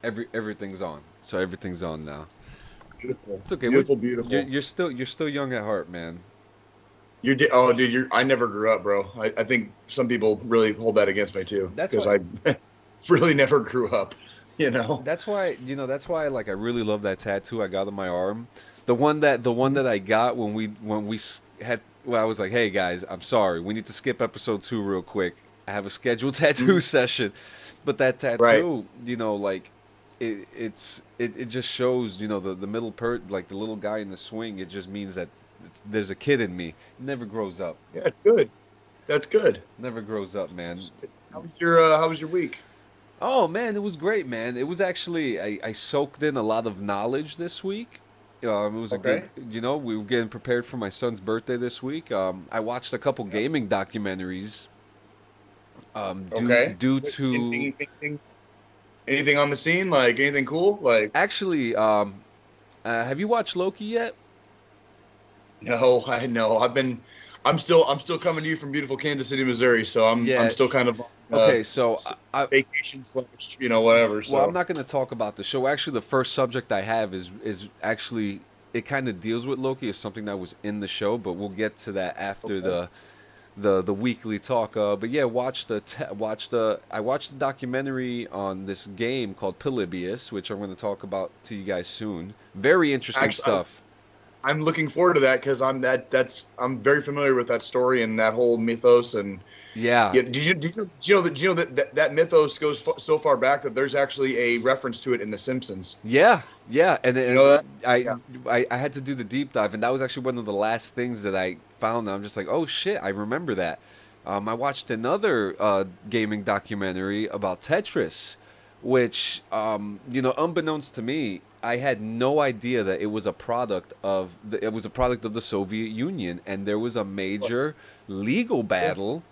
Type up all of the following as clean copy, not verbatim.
Everything's on. So everything's on now. Beautiful, It's okay. beautiful, You're, beautiful. you're still young at heart, man. Oh, dude, I never grew up, bro. I think some people really hold that against me too, That's because why I really never grew up, you know? that's why like I really love that tattoo I got on my arm. The one Mhm. that I got when we had well I was like, "Hey guys, I'm sorry. We need to skip episode 2 real quick. I have a scheduled tattoo Mhm. session." But that Right. tattoo, like it just shows, the middle like the little guy in the swing. It just means that there's a kid in me. It never grows up. Yeah, it's good. That's good. Never grows up, man. How was your week? Oh man, it was great, man. It was actually I soaked in a lot of knowledge this week. It was a good, Okay. we were getting prepared for my son's birthday this week. I watched a couple Yep. gaming documentaries. Okay. Due to Anything on the scene? Like anything cool? Like, actually, have you watched Loki yet? no, I know. I'm still coming to you from beautiful Kansas City, Missouri. So I'm Yeah. still kind of on Okay, so vacation slash, whatever. well, I'm So not going to talk about the show. Actually, the first subject I have is actually it kind of deals with Loki. It's something that was in the show, but we'll get to that after okay. the weekly talk. But yeah, I watched the documentary on this game called Polybius, which I'm going to talk about to you guys soon. Very interesting Actually, stuff. I'm looking forward to that because I'm very familiar with that story and that whole mythos. And Yeah, yeah, did you know that mythos goes so far back that there's actually a reference to it in The Simpsons? yeah, and, Did you know that? Yeah. I had to do the deep dive, and that was actually one of the last things that I found. I'm just like, oh shit, I remember that. I watched another gaming documentary about Tetris, which unbeknownst to me, I had no idea that it was a product of the Soviet Union, and there was a major legal Yeah. battle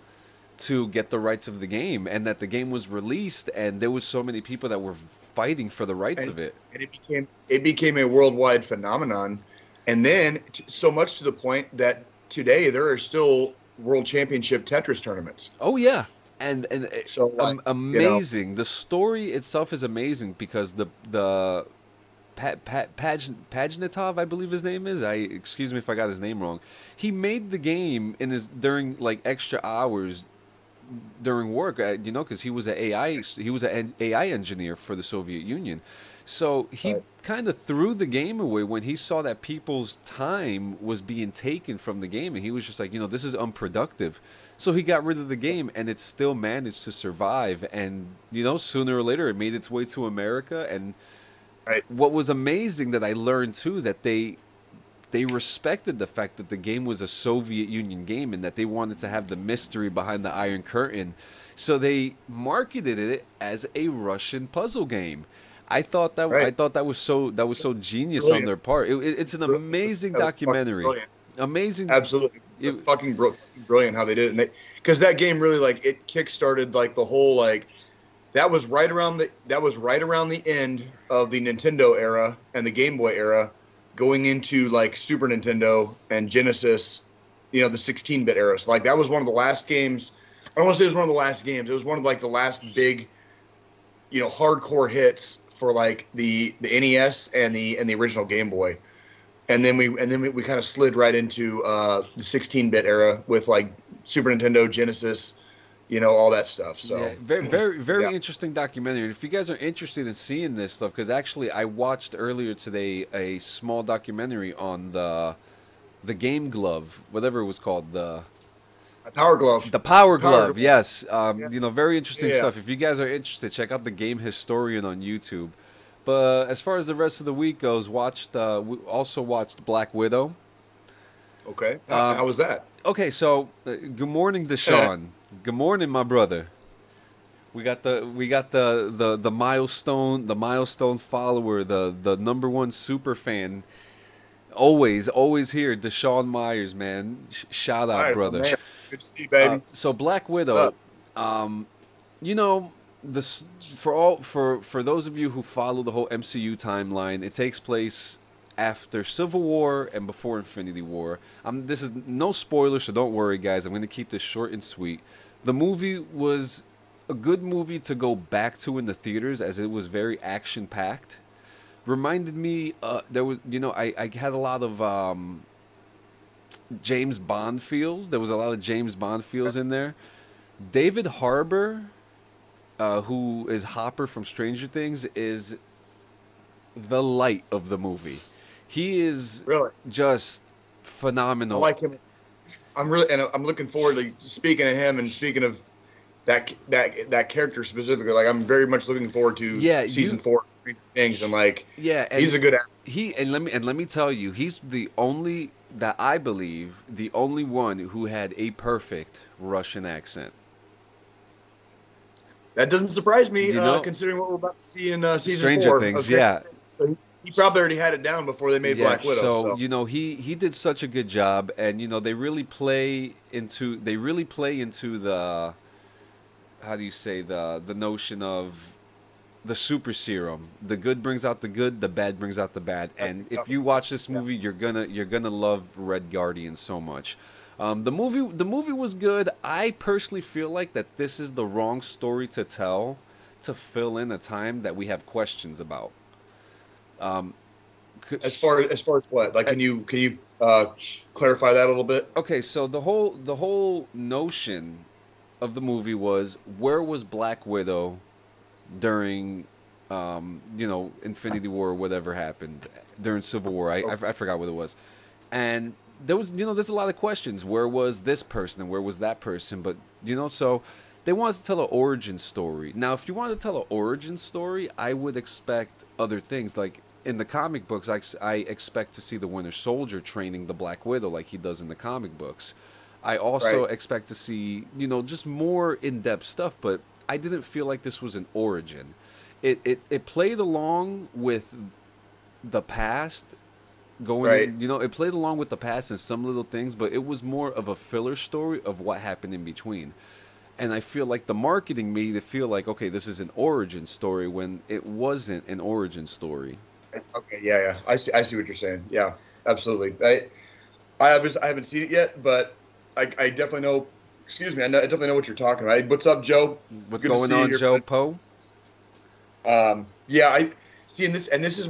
to get the rights of the game, and that the game was released, and there was so many people that were fighting for the rights and, of it. and it became a worldwide phenomenon, and then so much to the point that today there are still world championship Tetris tournaments. Oh yeah, and So like, you know, amazing. The story itself is amazing because the Pagnatov, I believe his name is. I excuse me if I got his name wrong. He made the game in his during like extra hours during work, because he was an AI engineer for the Soviet Union. So he right, kind of threw the game away when he saw that people's time was being taken from the game, and he was just like, this is unproductive. So he got rid of the game, and it still managed to survive. And sooner or later, it made its way to America. And right, what was amazing that I learned too that they respected the fact that the game was a Soviet Union game and that they wanted to have the mystery behind the Iron Curtain. So they marketed it as a Russian puzzle game. I right. thought that was so genius on Brilliant. their part. It's an amazing That was fucking documentary. brilliant. Amazing. Absolutely. It, Fucking brilliant how they did it. And because that game really like it kickstarted like the whole like that was right around the end of the Nintendo era and the Game Boy era, going into like Super Nintendo and Genesis, the 16-bit era. So like that was one of the last games. I don't want to say it was one of the last games. It was one of like the last big, hardcore hits for like the NES and the original Game Boy. And then we kind of slid right into the 16-bit era with like Super Nintendo, Genesis, all that stuff. yeah, So very yeah. interesting documentary. And if you guys are interested in seeing this stuff, because actually I watched earlier today a small documentary on the Game Glove, whatever it was called, Power Glove. the Power Power Glove. Glove. Yes, Yeah. very interesting Yeah. stuff. If you guys are interested, check out the Game Historian on YouTube. But as far as the rest of the week goes, we also watched Black Widow. Okay. Um, How was that? okay, so good morning, Deshaun. Good morning, my brother. We got the milestone follower, the number one super fan. Always here, Deshaun Myers, man. Shout All out, right, my brother. man. Good to see you, baby. So Black What's Widow, up? um, you know, this for those of you who follow the whole MCU timeline, it takes place after Civil War and before Infinity War. This is no spoiler, so don't worry, guys. I'm going to keep this short and sweet. The movie was a good movie to go back to in the theaters, as it was very action packed. Reminded me, there was, I had a lot of James Bond feels. There was a lot of James Bond feels in there. David Harbour, who is Hopper from Stranger Things, is the light of the movie. He is Really? just phenomenal. I like him. I'm looking forward to speaking of him and speaking of that character specifically. Like, I'm very much looking forward to season 4 of Stranger Things, and like, and he's a good actor. Let me tell you, he's the only, that I believe, the only one who had a perfect Russian accent. That doesn't surprise me, considering what we're about to see in season Stranger 4. Things, Okay. yeah. So he probably already had it down before they made Black Widow. So he did such a good job, and they really play into the, how do you say, the notion of the super serum. The good brings out the good, the bad brings out the bad. And if you watch this movie, you're gonna love Red Guardian so much. The movie was good. I personally feel like that this is the wrong story to tell to fill in a time that we have questions about. As far as what? Like, can you clarify that a little bit? Okay, so the whole notion of the movie was, where was Black Widow during Infinity War or whatever happened during Civil War. I forgot what it was. And there was, there's a lot of questions. Where was this person and where was that person? But, so they wanted to tell an origin story. Now, if you want to tell an origin story, I would expect other things. Like, in the comic books, I expect to see the Winter Soldier training the Black Widow like he does in the comic books. I also expect to see, just more in-depth stuff, but I didn't feel like this was an origin. It played along with the past, going in, it played along with the past and some little things, but it was more of a filler story of what happened in between. And I feel like the marketing made it feel like, okay, this is an origin story, when it wasn't an origin story. Okay, yeah. I see what you're saying. Yeah, absolutely. I haven't seen it yet, but I definitely know. Excuse me, I definitely know what you're talking about. What's up, Joe? What's going on, Joe Poe? Yeah, I see. And this is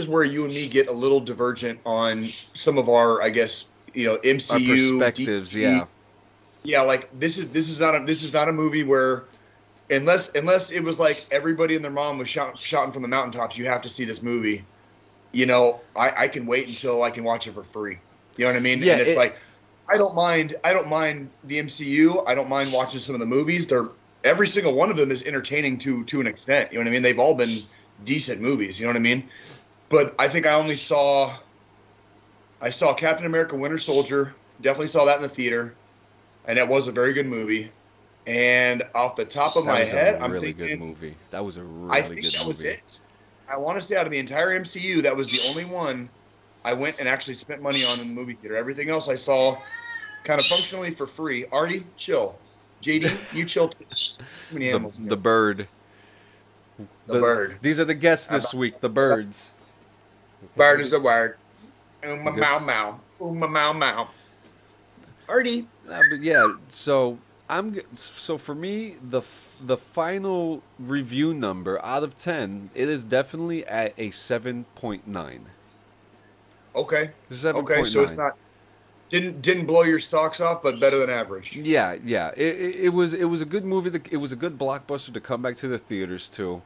where you and me get a little divergent on some of our, I guess, MCU our perspectives. DC. Yeah, like this is not a movie where, unless it was like everybody and their mom was shouting from the mountaintops, you have to see this movie. I can wait until I can watch it for free. You know what I mean? Yeah, and it's like, I don't mind the MCU. I don't mind watching some of the movies. Every single one of them is entertaining to an extent. You know what I mean? They've all been decent movies. You know what I mean? But I think I saw Captain America: Winter Soldier. Definitely saw that in the theater, and that was a very good movie. And off the top of my head, I'm thinking, good movie. That was a really I good think movie. that was it. I want to say out of the entire MCU, that was the only one I went and actually spent money on in the movie theater. Everything else I saw kind of functionally for free. Artie, chill. JD, you chill too. Too many animals. The bird. The bird. These are the guests this week. The birds. Bird is a word. Mow mow. Mow mow. Artie. But yeah. So for me, the final review number out of 10, it is definitely at a 7.9. Okay. 7.9. Okay, so it's not didn't blow your socks off, but better than average. Yeah. It was a good movie. It was a good blockbuster to come back to the theaters too.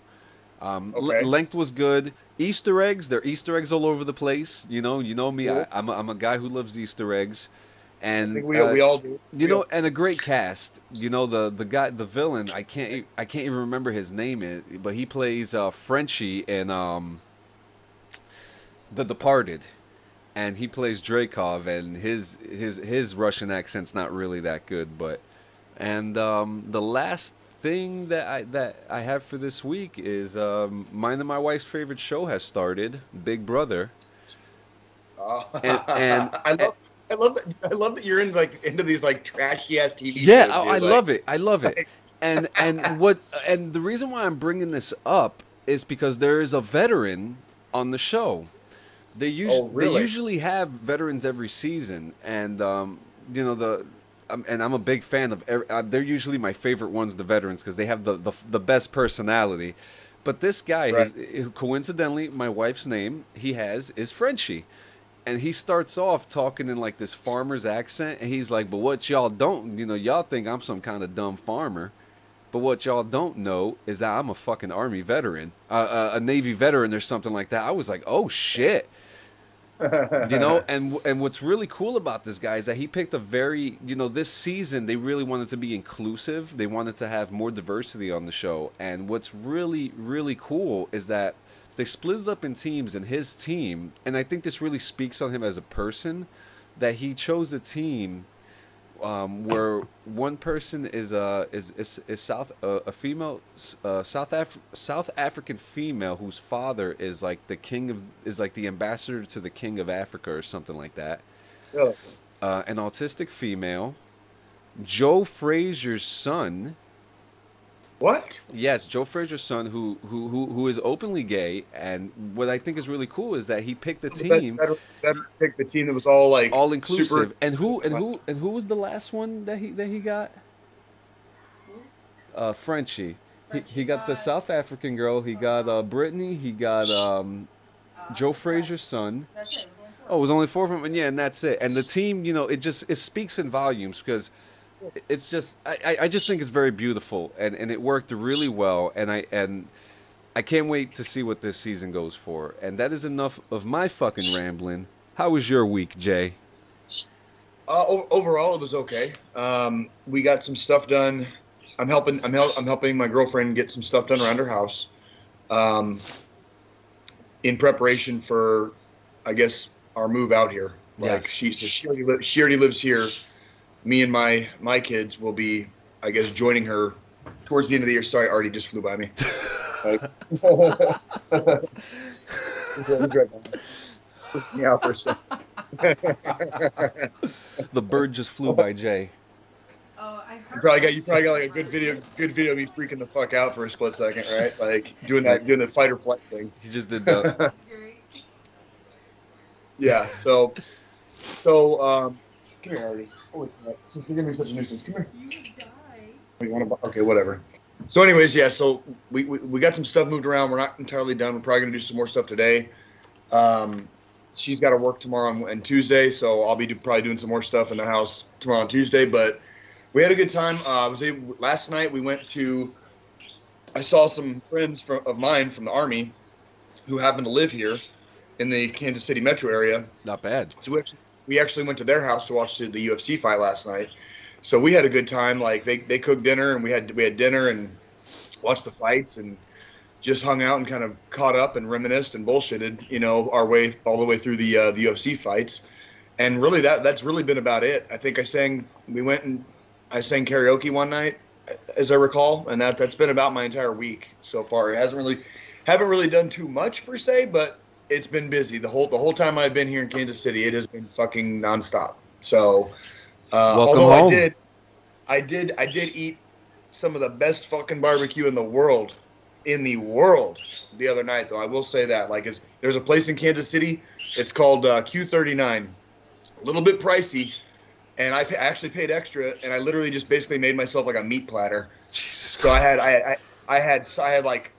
Length was good. Easter eggs. There are Easter eggs all over the place. You know me. Cool. I'm a guy who loves Easter eggs, and I think we all do. And a great cast. The guy, the villain. I can't even remember his name. But he plays Frenchie in The Departed. And he plays Dreykov, and his Russian accent's not really that good, but the last thing that I have for this week is mine and my wife's favorite show has started, Big Brother. And I love that you're into these like trashy ass TV shows. Yeah, I love it. I love it. And the reason why I'm bringing this up is because there is a veteran on the show. They usually have veterans every season, and and I'm a big fan of. They're usually my favorite ones, the veterans, because they have the best personality. But this guy, Right. coincidentally, my wife's name he has is Frenchie. And he starts off talking in like this farmer's accent, and he's like, "But what y'all don't, y'all think I'm some kind of dumb farmer, but what y'all don't know is that I'm a fucking Army veteran, a Navy veteran, or something like that." I was like, "Oh shit." And what's really cool about this guy is that he picked a very, this season they really wanted to be inclusive. They wanted to have more diversity on the show. And what's really, really cool is that they split it up in teams, and his team, and I think this really speaks on him as a person, that he chose a team where one person is a female South African female whose father is like the ambassador to the king of Africa or something like that. Really? An autistic female, Joe Frazier's son. What? Yes, Joe Frazier's son, who is openly gay, and what I think is really cool is that he picked a team, Picked the team that was all like all inclusive. super, And who was the last one that he got? Frenchie. He got the South African girl. He got Brittany. He got Joe Frazier's son. That's it. Oh, it was only 4 of them, and yeah, and that's it. And the team, it speaks in volumes because it's just I just think it's very beautiful, and it worked really well, and I can't wait to see what this season goes for. And that is enough of my fucking rambling. How was your week, Jay? Overall, it was okay. We got some stuff done. I'm helping my girlfriend get some stuff done around her house, in preparation for, I guess, our move out here. Like Yes. she already lives here. Me and my kids will be, I guess, joining her towards the end of the year. Sorry, Artie just flew by me. Yeah, for a second. The bird just flew by Jay. Oh, I heard. You probably got like a good video of me freaking the fuck out for a split second, right? Like doing the fight or flight thing. He just did the. That's great. Yeah. So, come here, Artie. Holy crap! Since you're giving me such a nuisance, come here. You would die. You want to? Okay, whatever. So, anyways, yeah. So we got some stuff moved around. We're not entirely done. We're probably gonna do some more stuff today. She's got to work tomorrow and Tuesday, so I'll be probably doing some more stuff in the house tomorrow and Tuesday. But we had a good time. Last night we went to. I saw some friends of mine from the Army, who happen to live here, in the Kansas City metro area. Not bad. So we actually went to their house to watch the UFC fight last night. So we had a good time. Like they cooked dinner, and we had dinner and watched the fights and just hung out and kind of caught up and reminisced and bullshitted, our way all the way through the UFC fights. And really that's really been about it. I think I sang karaoke one night, as I recall, and that's been about my entire week so far. It haven't really done too much per se, but it's been busy. The whole time I've been here in Kansas City, it has been fucking nonstop. So Welcome although home. I did eat some of the best fucking barbecue in the world the other night, though. I will say that. There's a place in Kansas City. It's called Q39. A little bit pricey, and I actually paid extra, and I literally just basically made myself like a meat platter. Jesus So Christ. I had like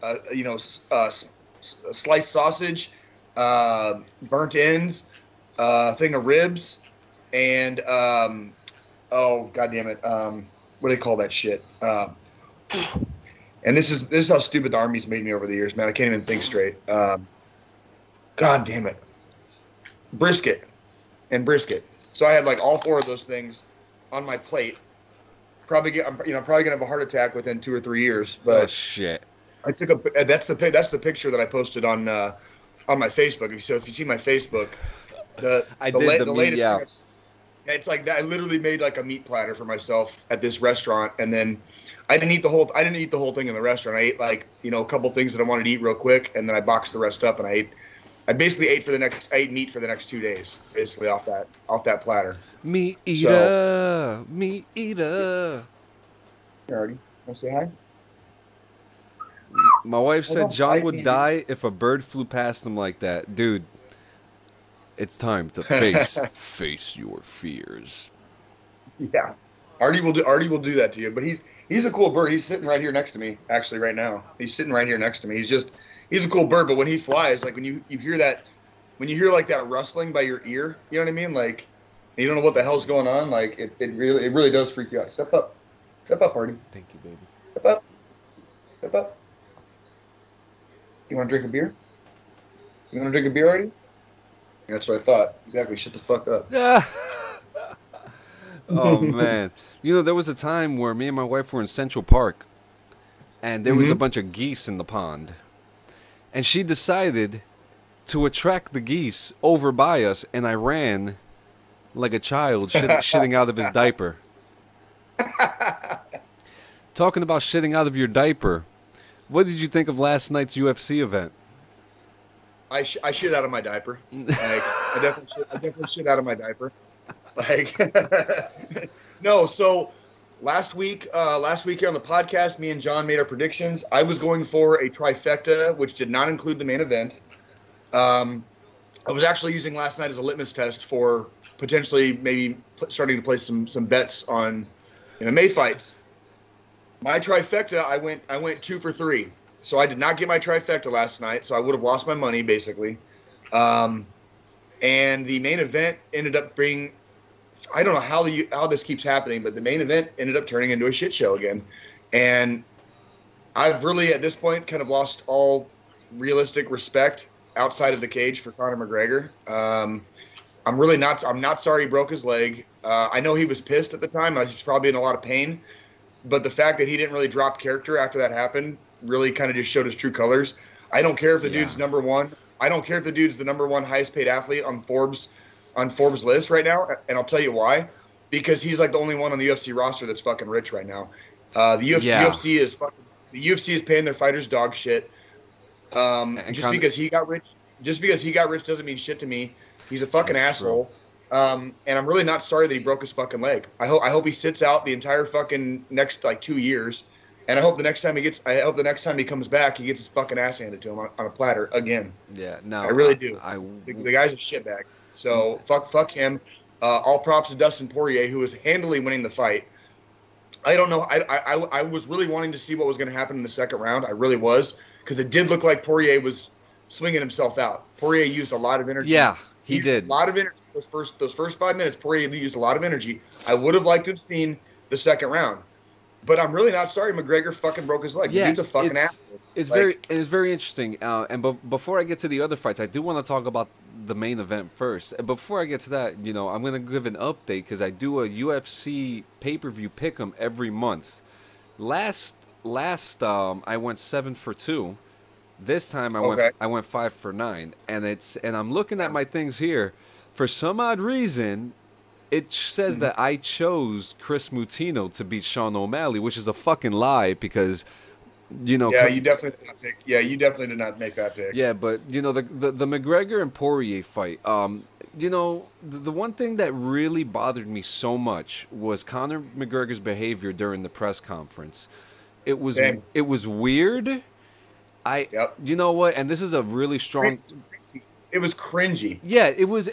sliced sausage, burnt ends, thing of ribs, and oh god damn it, what do they call that shit? And this is how stupid the Army's made me over the years, man. I can't even think straight. God damn it, brisket. So I had like all four of those things on my plate. I'm probably gonna have a heart attack within 2 or 3 years. But Oh shit. I took that's the picture that I posted on my Facebook. So if you see my Facebook, the latest. yeah. It's like that. I literally made like a meat platter for myself at this restaurant, and then I didn't eat the whole thing in the restaurant. I ate like a couple things that I wanted to eat real quick, and then I boxed the rest up, and I basically ate meat for the next 2 days, basically off that platter. Meat eater. Meat eater. You already want to say hi? My wife said Well, John I would can't- die if a bird flew past him like that. Dude, it's time to face your fears. Yeah. Artie will do that to you. But he's a cool bird. He's sitting right here next to me, actually, right now. He's sitting right here next to me. He's a cool bird. But when he flies, like when you hear that, when you hear like that rustling by your ear, you know what I mean? Like you don't know what the hell's going on. Like it really does freak you out. Step up, Artie. Thank you, baby. Step up. You want to drink a beer? You want to drink a beer, Artie? That's what I thought. Exactly. Shut the fuck up. Yeah. Oh man, there was a time where me and my wife were in Central Park, and there was a bunch of geese in the pond, and she decided to attract the geese over by us, and I ran like a child shitting out of his diaper. Talking about shitting out of your diaper, what did you think of last night's UFC event? I shit out of my diaper. Like, I definitely shit out of my diaper. Like, no. So last week here on the podcast, me and John made our predictions. I was going for a trifecta, which did not include the main event. I was actually using last night as a litmus test for potentially maybe starting to place some bets on MMA fights. My trifecta, I went 2 for 3. So I did not get my trifecta last night, so I would have lost my money basically. And the main event ended up being, I don't know how this keeps happening, but the main event ended up turning into a shit show again. And I've really at this point kind of lost all realistic respect outside of the cage for Conor McGregor. I'm not sorry he broke his leg. I know he was pissed at the time. I was probably in a lot of pain. But the fact that he didn't really drop character after that happened really kind of just showed his true colors. I don't care if the dude's number one. I don't care if the dude's the number one highest paid athlete on Forbes list right now, and I'll tell you why. Because he's like the only one on the UFC roster that's fucking rich right now. The UFC is paying their fighters dog shit. Because he got rich doesn't mean shit to me. He's a fucking asshole. And I'm really not sorry that he broke his fucking leg. I hope he sits out the entire fucking next like 2 years. And I hope the next time he comes back, he gets his fucking ass handed to him on a platter again. Yeah, no, I really do. The guy's a shitbag. So fuck him. All props to Dustin Poirier, who was handily winning the fight. I don't know. I was really wanting to see what was going to happen in the second round. I really was, because it did look like Poirier was swinging himself out. Poirier used a lot of energy. Yeah, he did. A lot of energy. Those first 5 minutes, Poirier used a lot of energy. I would have liked to have seen the second round. But I'm really not sorry McGregor fucking broke his leg. Yeah, he's a fucking asshole. It's very interesting. Before I get to the other fights, I do want to talk about the main event first. And before I get to that, I'm going to give an update because I do a UFC pay-per-view pick'em every month. Last I went 7 for 2. This time I went 5 for 9. And I'm looking at my things here. For some odd reason, it says that I chose Chris Mutino to beat Sean O'Malley, which is a fucking lie because, Yeah, you definitely did not pick. Yeah, you definitely did not make that pick. Yeah, but the McGregor and Poirier fight. The one thing that really bothered me so much was Conor McGregor's behavior during the press conference. It was weird. You know what? And this is a really strong. It was cringy. Yeah, it was,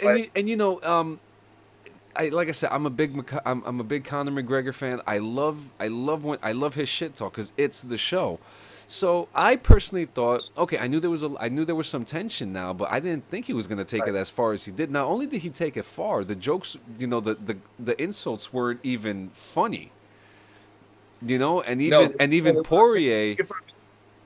like I said, I'm a big Conor McGregor fan. I love his shit talk because it's the show. So I personally thought, okay, I knew there was some tension now, but I didn't think he was going to take it as far as he did. Not only did he take it far, the jokes, the insults weren't even funny. Even Poirier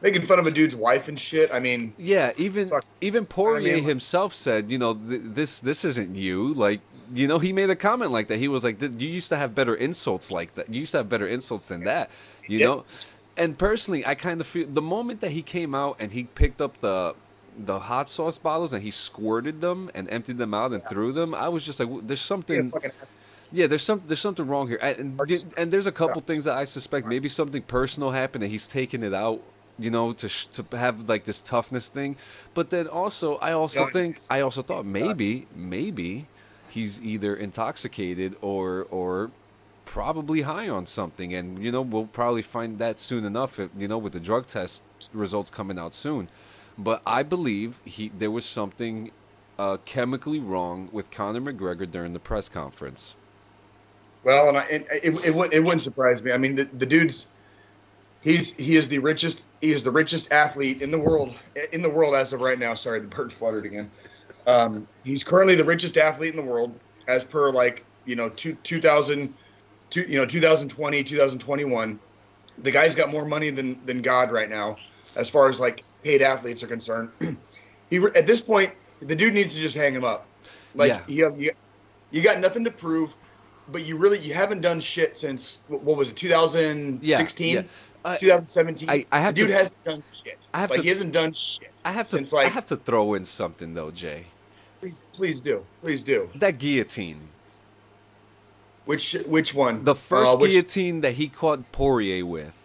making fun of a dude's wife and shit. I mean, yeah, even Poirier himself said, this isn't you. Like, he made a comment like that. He was like, you used to have better insults like that. You used to have better insults than that, know? And personally, I kind of feel the moment that he came out and he picked up the hot sauce bottles and he squirted them and emptied them out and threw them, I was just like, there's something... Yeah, there's something wrong here. And there's a couple things that I suspect maybe something personal happened and he's taking it out, to have like this toughness thing. But then also, I also thought maybe he's either intoxicated or probably high on something, and we'll probably find that soon enough, with the drug test results coming out soon. But I believe there was something chemically wrong with Conor McGregor during the press conference. Well, it wouldn't surprise me. I mean, the dude's he is the richest athlete in the world as of right now. Sorry, the bird fluttered again. He's currently the richest athlete in the world as per 2020, 2021. The guy's got more money than God right now as far as like paid athletes are concerned. At this point, the dude needs to just hang him up. Like you got nothing to prove. But you haven't done shit since, what was it, 2016? 2017? The dude hasn't done shit. He hasn't done shit. I have to throw in something, though, Jay. Please do. Please do. That guillotine. Which one? The first guillotine that he caught Poirier with.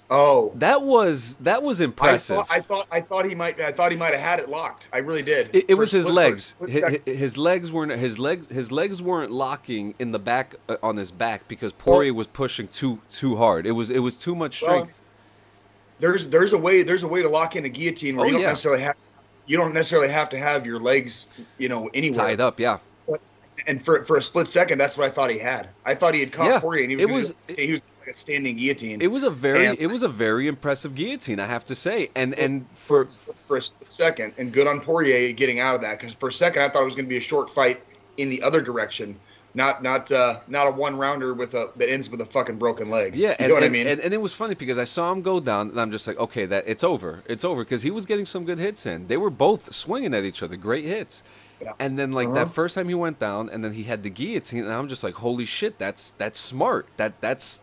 Oh, that was impressive. I thought he might have had it locked. I really did. It was his legs. His legs weren't locking in the back on his back because Poirier was pushing too hard. It was too much strength. There's a way to lock in a guillotine where you don't necessarily have to have your legs anywhere tied up. Yeah. And for a split second, that's what I thought he had. I thought he had caught Poirier, and he was like a standing guillotine. It was a very impressive guillotine, I have to say. And for a split second, and good on Poirier getting out of that, because for a second I thought it was going to be a short fight in the other direction, not a one rounder that ends with a fucking broken leg. Yeah, you know what I mean. And it was funny because I saw him go down, and I'm just like, okay, it's over, because he was getting some good hits in. They were both swinging at each other, great hits. Yeah. And then that first time he went down, and then he had the guillotine, and I'm just like, holy shit, that's smart. That's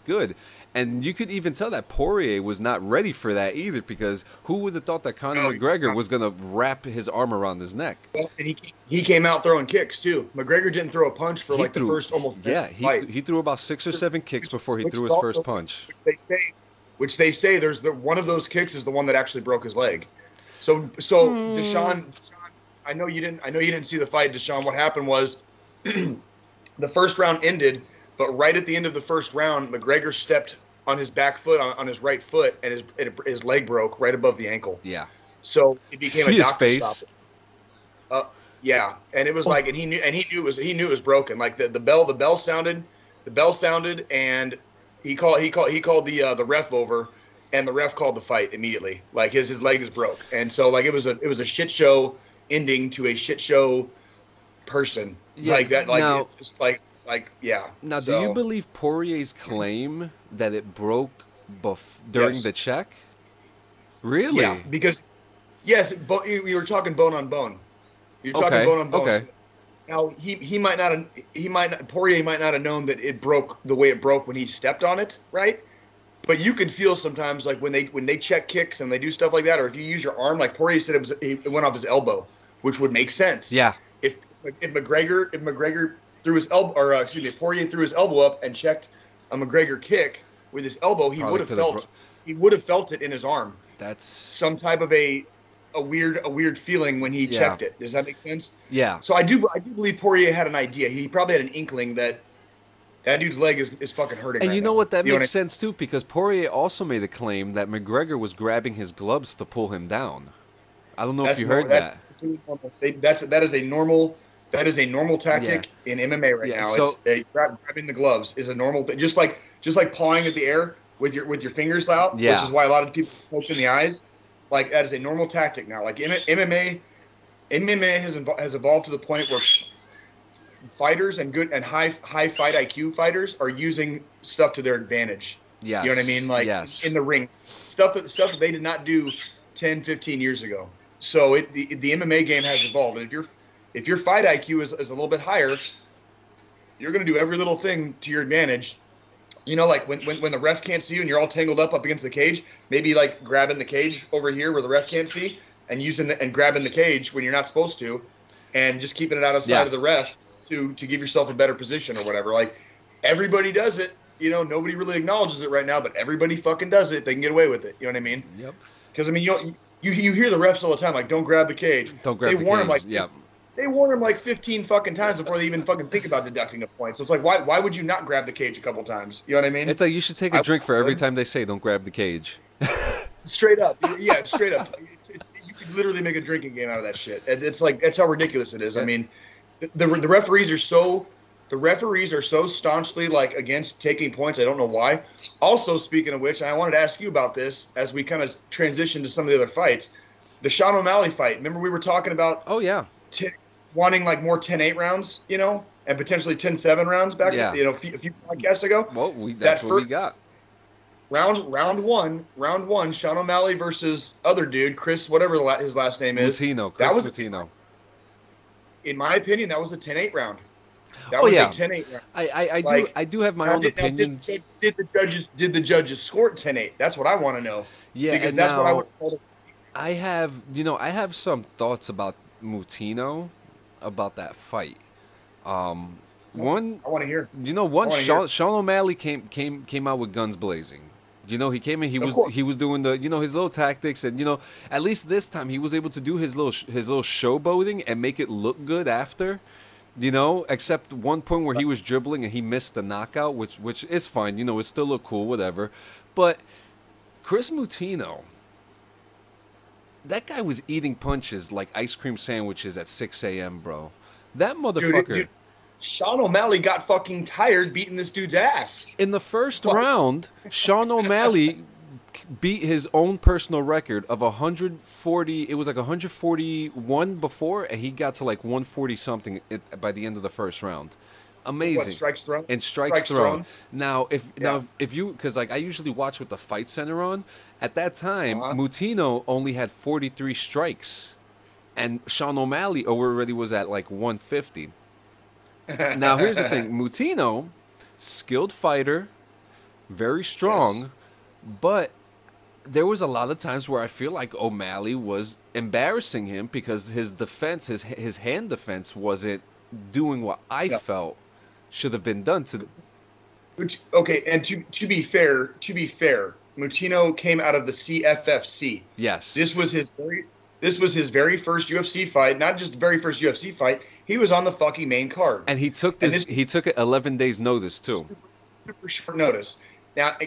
good. And you could even tell that Poirier was not ready for that either, because who would have thought that Conor McGregor was gonna wrap his arm around his neck? Well, and he came out throwing kicks too. McGregor didn't throw a punch for the first almost fight. He threw about 6 or 7 kicks before he threw his first punch. Which they say there's one of those kicks is the one that actually broke his leg. So Deshaun, I know you didn't see the fight, Deshaun. What happened was the first round ended, but right at the end of the first round, McGregor stepped on his back foot, on his right foot, and his leg broke right above the ankle. Yeah. So it became a doctor stop. Yeah, and it was like, and he knew it was broken. Like the bell sounded, and he called the ref over, and the ref called the fight immediately. Like his leg is broke, and so like it was a shit show ending to a shit show person. Yeah, like that. Like now, it's just like yeah. Now, do you believe Poirier's claim that it broke during the check? Really? Yeah, because we were talking bone on bone. You're talking bone on bone. Okay. Now Poirier might not have known that it broke the way it broke when he stepped on it, right? But you can feel sometimes like when they check kicks and they do stuff like that, or if you use your arm, like Poirier said, it went off his elbow, which would make sense. Yeah. If McGregor threw his elbow, or Poirier threw his elbow up and checked a McGregor kick with his elbow, he would have felt it in his arm. That's some type of a weird feeling when he checked it. Does that make sense? Yeah. So I do believe Poirier had an idea. He probably had an inkling that dude's leg is fucking hurting. And you know what? That makes sense too, because Poirier also made a claim that McGregor was grabbing his gloves to pull him down. I don't know if you heard that. That is a normal tactic in MMA right now. So, grabbing the gloves is a normal thing. Just like pawing at the air with your fingers out, which is why a lot of people poke in the eyes. Like that is a normal tactic now. Like MMA has evolved to the point where fighters and high fight IQ fighters are using stuff to their advantage. Yes. You know what I mean? Like in the ring, stuff that they did not do 10, 15 years ago. So the MMA game has evolved, and if your fight IQ is a little bit higher, you're going to do every little thing to your advantage. You know, like when the ref can't see you and you're all tangled up against the cage, maybe like grabbing the cage over here where the ref can't see, and grabbing the cage when you're not supposed to, and just keeping it out of sight of the ref to give yourself a better position or whatever. Like everybody does it. You know, nobody really acknowledges it right now, but everybody fucking does it. They can get away with it. You know what I mean? Yep. Because I mean, you hear the refs all the time, like, don't grab the cage. Don't grab the cage. Them, like, they warn him like 15 fucking times before they even fucking think about deducting a point. So it's like, why would you not grab the cage a couple times? You know what I mean? It's like you should take a drink for every time they say don't grab the cage. Straight up. Yeah, straight up. You could literally make a drinking game out of that shit. And it's like, that's how ridiculous it is. I mean, the referees are so The referees are so staunchly like against taking points. I don't know why. Also, speaking of which, I wanted to ask you about this as we kind of transition to some of the other fights. The Sean O'Malley fight. Remember we were talking about? Oh yeah. Wanting like more 10-8 rounds, you know, and potentially 10-7 rounds back, you know, a few podcasts ago. Well, that's what we got. Round one, Sean O'Malley versus other dude, Chris, whatever his last name is. Chris Mutino. In my opinion, that was a 10-8 round. That was a 10-8 round. I do have my own opinions. Did the judges score it 10-8? That's what I want to know. Yeah, because that's what I would call it. I have some thoughts about Mutino, about that fight. One, I want to hear. Sean O'Malley came out with guns blazing. You know, he came in. He was doing the his little tactics, and at least this time he was able to do his little showboating and make it look good after. Except one point where he was dribbling and he missed the knockout, which is fine. It still looked cool, whatever. But Chris Mutino, that guy was eating punches like ice cream sandwiches at 6 a.m., bro. That motherfucker. Dude, Sean O'Malley got fucking tired beating this dude's ass. In the first round, Sean O'Malley beat his own personal record of 140. It was like 141 before, and he got to like 140 something by the end of the first round. Amazing. Strikes thrown? And strikes thrown. Now, if you, because like I usually watch with the Fight Center on, at that time, Mutino only had 43 strikes, and Sean O'Malley already was at like 150. Now, here's the thing. Mutino, skilled fighter, very strong, but there was a lot of times where I feel like O'Malley was embarrassing him because his defense, his hand defense wasn't doing what I felt should have been done to. Okay, and to be fair, Mutino came out of the CFFC. Yes. This was his very first UFC fight, not just the very first UFC fight. He was on the fucking main card. And he took he took it 11 days notice too. Super short notice. Now,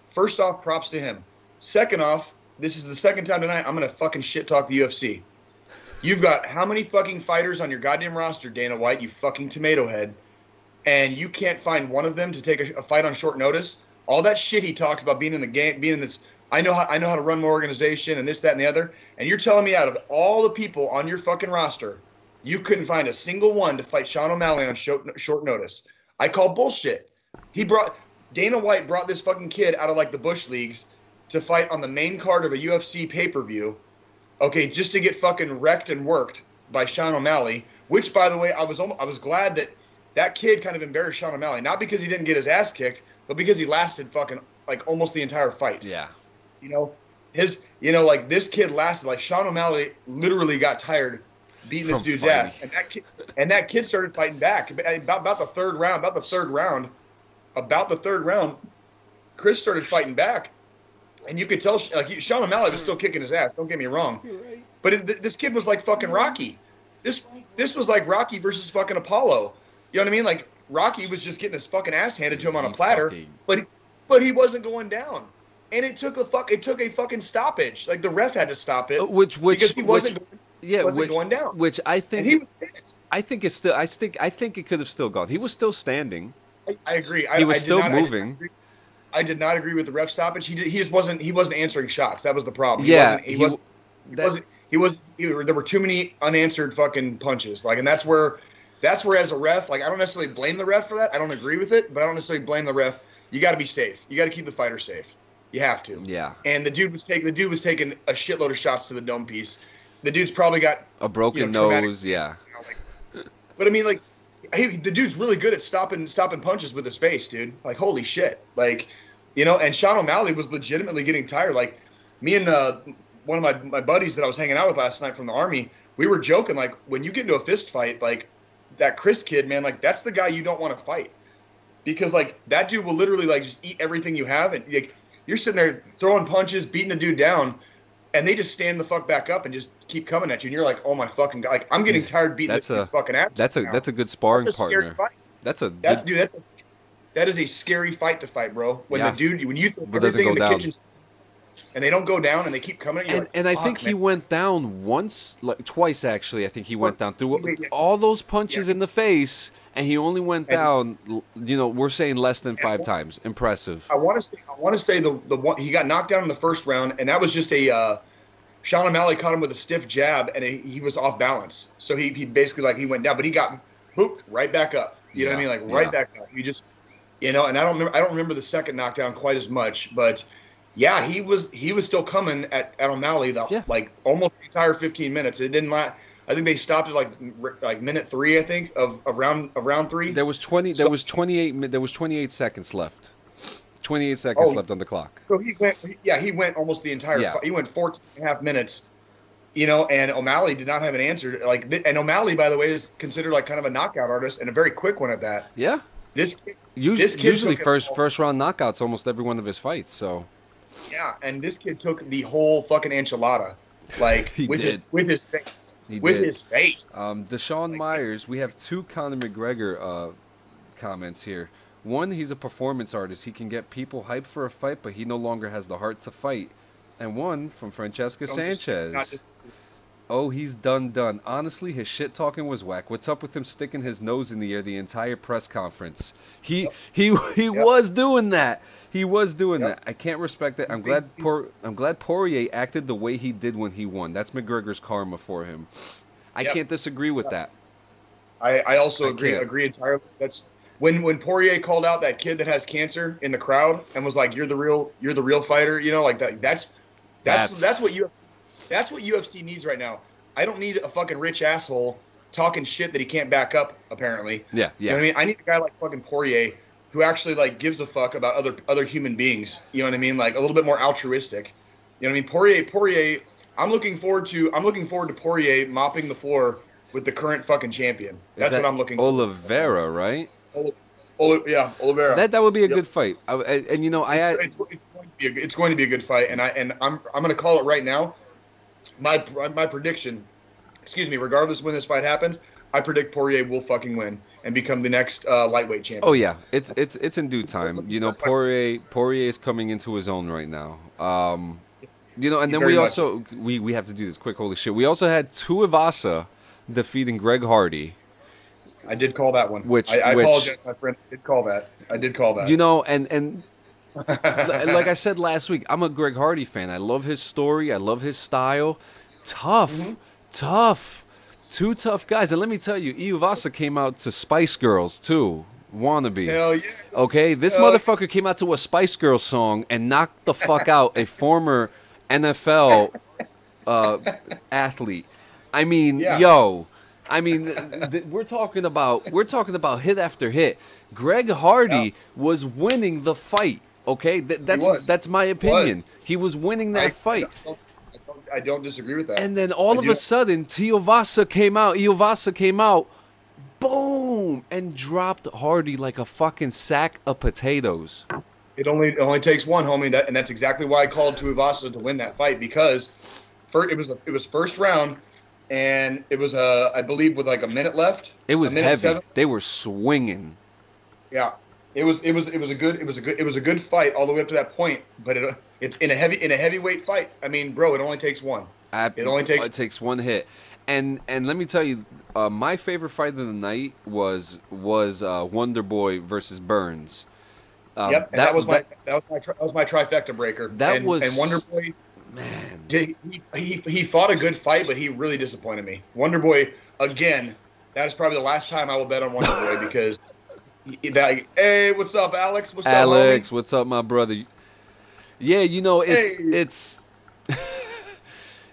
first off, props to him. Second off, this is the second time tonight I'm going to fucking shit talk the UFC. You've got how many fucking fighters on your goddamn roster, Dana White, you fucking tomato head, and you can't find one of them to take a fight on short notice? All that shit he talks about being in the game, being in this, I know how to run my organization and this, that, and the other, and you're telling me out of all the people on your fucking roster, you couldn't find a single one to fight Sean O'Malley on short notice. I call bullshit. Dana White brought this fucking kid out of like the Bush leagues to fight on the main card of a UFC pay-per-view, okay, just to get fucking wrecked and worked by Sean O'Malley, which, by the way, I was glad that kid kind of embarrassed Sean O'Malley, not because he didn't get his ass kicked, but because he lasted fucking like almost the entire fight. Yeah. Like this kid lasted, like Sean O'Malley literally got tired beating this dude's ass, and that kid started fighting back about the third round. Chris started fighting back, and you could tell like Sean O'Malley was still kicking his ass. Don't get me wrong, right. But this kid was like fucking Rocky. This was like Rocky versus fucking Apollo. You know what I mean? Like Rocky was just getting his fucking ass handed to him on a platter, but he wasn't going down. And it took a fucking stoppage. Like the ref had to stop it, because he wasn't going down. Which I think, and he was pissed. I think it could have still gone. He was still standing. I agree. He was still moving. I did not agree with the ref stoppage. He just wasn't answering shots. That was the problem. Yeah, there were too many unanswered fucking punches. Like, and that's where as a ref, like I don't necessarily blame the ref for that. I don't agree with it, but I don't necessarily blame the ref. You got to be safe. You got to keep the fighter safe. You have to. Yeah. And the dude was taking a shitload of shots to the dome piece. The dude's probably got a broken nose. Yeah. But I mean, like, the dude's really good at stopping punches with his face, dude. Like, holy shit. Like, and Sean O'Malley was legitimately getting tired. Like, me and one of my buddies that I was hanging out with last night from the Army, we were joking, like, when you get into a fist fight, like, that Chris kid, man, like, that's the guy you don't want to fight. Because, like, that dude will literally, like, just eat everything you have. And, like, you're sitting there throwing punches, beating the dude down, and they just stand the fuck back up and just keep coming at you. And you're like, oh, my fucking God. Like, I'm getting tired beating this fucking ass. That's a good sparring partner. That is a scary fight to fight, bro. When you throw everything in the kitchen and they don't go down and they keep coming at you. And I think he went down twice actually. I think he went down through all those punches in the face, And he only went down, you know, we're saying less than 5 times. Impressive. I want to say the one he got knocked down in the first round, and that was just a Sean O'Malley caught him with a stiff jab, and he was off balance. So he basically like he went down, but he got booped right back up. You know what I mean? Like right back up. You just, you know, and I don't remember the second knockdown quite as much, but yeah, he was still coming at O'Malley like almost the entire 15 minutes. It didn't last. I think they stopped at like minute 3, I think, of round 3. There was 28 seconds left. 28 seconds left on the clock. So he went almost the entire fight. He went 14 and a half minutes. You know, and O'Malley did not have an answer. And O'Malley, by the way, is considered like kind of a knockout artist and a very quick one at that. Yeah. This kid usually first round knockouts almost every one of his fights. So. Yeah, and this kid took the whole fucking enchilada. Like with his face. His face. Deshaun Myers, we have 2 Conor McGregor comments here. One, he's a performance artist. He can get people hyped for a fight, but he no longer has the heart to fight. And one from Francesca Sanchez. Oh, he's done. Honestly, his shit talking was whack. What's up with him sticking his nose in the air the entire press conference? He was doing that. He was doing that. I can't respect it. I'm glad Poirier acted the way he did when he won. That's McGregor's karma for him. I can't disagree with that. I also agree entirely. That's when Poirier called out that kid that has cancer in the crowd and was like, "You're the real fighter." You know, like that. That's what UFC needs right now. I don't need a fucking rich asshole talking shit that he can't back up, apparently. Yeah. You know what I mean? I need a guy like fucking Poirier who actually like gives a fuck about other human beings. You know what I mean? Like a little bit more altruistic. You know what I mean? Poirier, I'm looking forward to Poirier mopping the floor with the current fucking champion. That's what I'm looking for. Oliveira, right? Oliveira. That would be a good fight. And you know, it's going to be a good fight, and I'm going to call it right now. My prediction, regardless of when this fight happens, I predict Poirier will fucking win and become the next lightweight champion. Oh yeah, it's in due time. You know, Poirier is coming into his own right now. You know, and then we also we have to do this quick. Holy shit! We also had Tuivasa defeating Greg Hardy. I did call that one. I apologize, my friend. I did call that. You know, and like I said last week, I'm a Greg Hardy fan. I love his story. I love his style. Tough. 2 tough guys. And let me tell you, Tuivasa came out to Spice Girls too. Wannabe. Hell yeah. Okay, this motherfucker came out to a Spice Girls song and knocked the fuck out a former NFL athlete. I mean, we're talking about hit after hit. Greg Hardy was winning the fight. Okay, that's my opinion. He was winning that fight. I don't disagree with that. And then all of a sudden, Tuivasa came out, boom, and dropped Hardy like a fucking sack of potatoes. It only takes one, homie. And that's exactly why I called Tuivasa to win that fight, because it was first round. And it was I believe with like a minute left. It was heavy. 7. They were swinging. Yeah, it was a good fight all the way up to that point. But it's in a heavyweight fight. I mean, bro, it only takes one. It takes one hit. And let me tell you, my favorite fight of the night was Wonder Boy versus Burns. That was my trifecta breaker. And Wonder Boy. Man, he fought a good fight, but he really disappointed me. Wonder Boy, again, that is probably the last time I will bet on Wonder Boy because hey, what's up, Alex? What's up, my brother? Yeah, you know, it's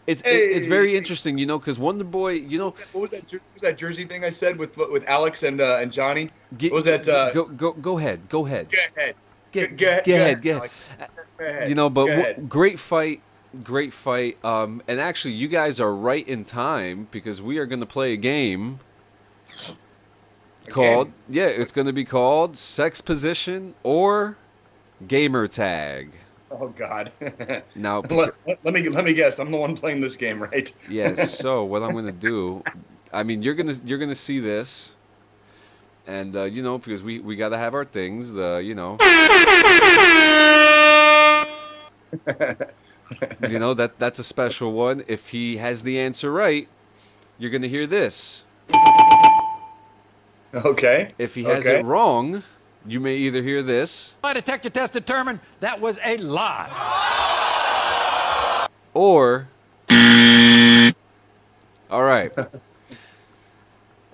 very interesting, you know, because Wonder Boy, you know, what was that jersey thing I said with Alex and Johnny? What was that? Go ahead. Go ahead. You know, but great fight. And actually, you guys are right in time because we are going to play a game called, it's going to be called Sex Position or Gamer Tag. Oh God! Now, let me guess. I'm the one playing this game, right? Yes. So what I'm going to do, I mean, you're gonna see this, and you know, because we got to have our things. You know. You know, that's a special one. If he has the answer right, you're going to hear this. Okay. If he has Okay. it wrong, you may either hear this, My detector test determined that was a lie. or... All right.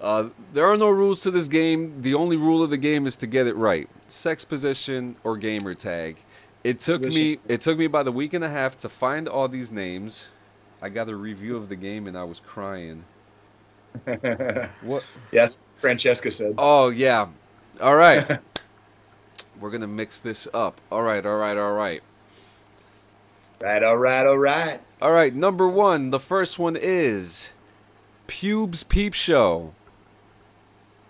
There are no rules to this game. The only rule of the game is to get it right. Sex position or gamer tag. It took me about a week and a half to find all these names. I got a review of the game and I was crying. What? Yes, Francesca said. Oh yeah. All right. We're gonna mix this up. All right. All right. All right. Right. All right. All right. All right. Number one. The first one is Pubes Peep Show.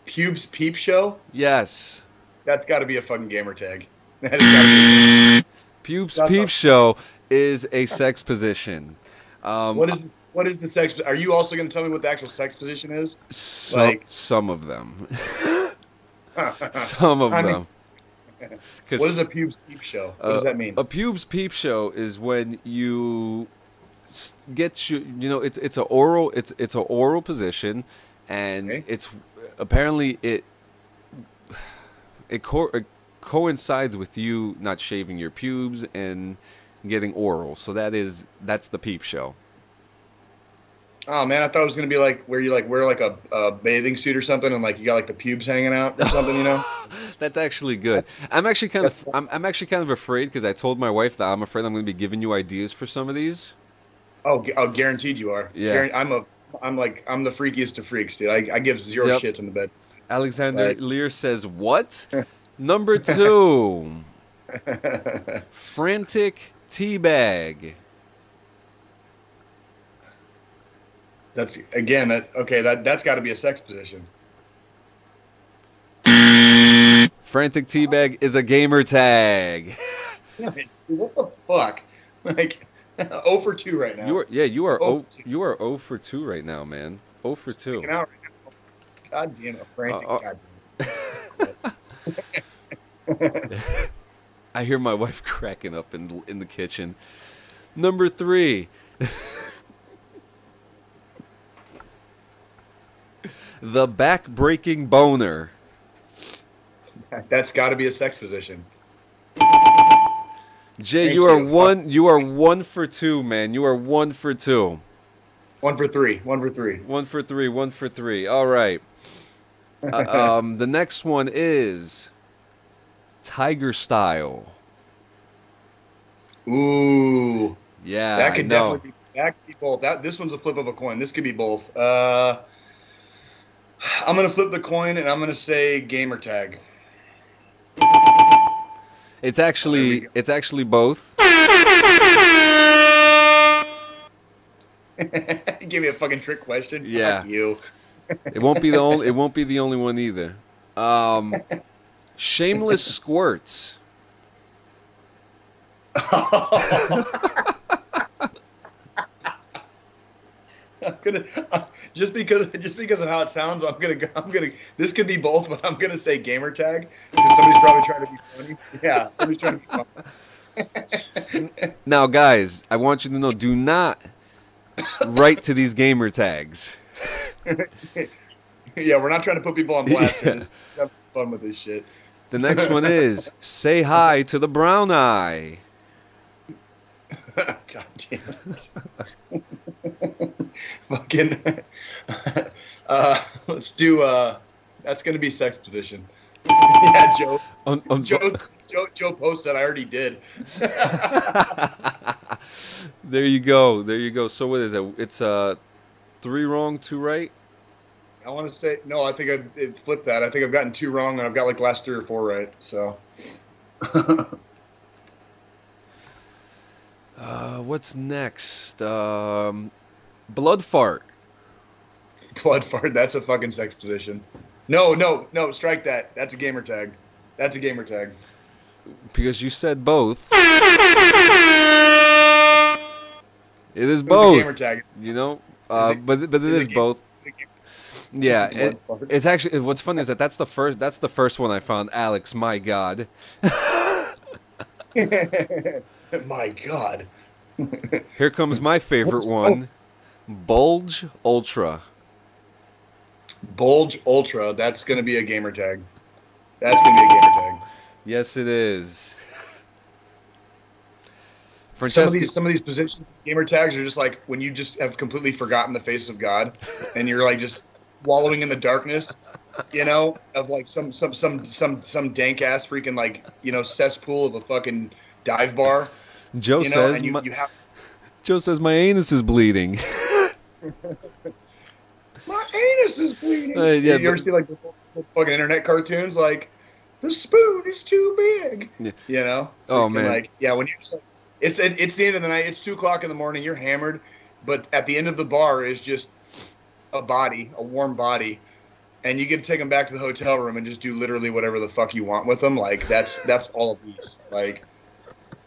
Pubes Peep Show? Yes. That's got to be a fucking gamer tag. That has got to be. Pubes Peep Show is a sex position. What is the sex? Are you also going to tell me what the actual sex position is? Some of them. Some of them. What is a pubes peep show? What does that mean? A pubes peep show is when you get it's a oral position, and Okay. it's apparently it coincides with you not shaving your pubes and getting oral. So that's the peep show. Oh man, I thought it was gonna be like where you like wear like a bathing suit or something, and like you got like the pubes hanging out or something, you know? That's actually good. I'm actually kind of afraid because I told my wife that I'm afraid I'm going to be giving you ideas for some of these. Oh, guaranteed you are. Yeah. I'm the freakiest of freaks, dude. I give zero Yep. shits in the bed. Alexander Lear says what? Number 2, frantic teabag. That's again okay. That's got to be a sex position. Frantic teabag is a gamer tag. Yeah, man, dude, what the fuck? Like 0 for 2 right now. You are 0 for 2. 0 for 2 right now, man. 0 for 2. Freaking out right now. God damn it, frantic. God damn it. I hear my wife cracking up in the kitchen. Number 3. The back-breaking boner. That's got to be a sex position. Jay, Thank you are you. You are 1 for 2, man. You are 1 for 2. 1 for 3. 1 for 3. 1 for 3. 1 for 3. All right. The next one is Tiger Style. Ooh. Yeah, That could I know. definitely be both. This one's a flip of a coin. This could be both. I'm gonna flip the coin and I'm gonna say gamer tag. It's actually both. Give me a fucking trick question. Yeah. Fuck you. It won't be the only one either. Shameless squirts. I'm gonna just because of how it sounds. I'm gonna. This could be both, but I'm gonna say gamer tag because somebody's probably trying to be funny. Yeah, somebody's trying to be funny. Now, guys, I want you to know: do not write to these gamer tags. Yeah, we're not trying to put people on blast. Yeah. Just have fun with this shit. The next one is say hi to the brown eye. God damn it. Fucking. Let's do. That's gonna be sex position. Yeah, Joe. Joe posted. I already did. There you go. There you go. So what is it? It's 3 wrong, 2 right. I want to say no. I think I flipped that. I think I've gotten 2 wrong, and I've got like last 3 or 4 right. So. What's next? Blood fart. Blood fart. That's a fucking sex position. No. Strike that. That's a gamer tag. That's a gamer tag. Because you said both. It is both. Gamer tag. You know, but it is both. Yeah, it's actually what's funny is that's the first one I found. Alex, my God. My God. Here comes my favorite one, Bulge Ultra. Bulge Ultra. That's gonna be a gamer tag. That's gonna be a gamer tag. Yes, it is. Some of these position gamer tags are just like when you just have completely forgotten the face of God, and you're like just wallowing in the darkness, you know, of like some dank ass freaking like, you know, cesspool of a fucking dive bar. Joe says Joe says my anus is bleeding. My anus is bleeding. Yeah, you ever see like the fucking internet cartoons like the spoon is too big? Yeah. You know? Oh freaking, man. Like when you're just like, it's the end of the night. It's 2:00 in the morning. You're hammered, but at the end of the bar is just a warm body, and you get to take them back to the hotel room and just do literally whatever the fuck you want with them. Like that's all of these. Like,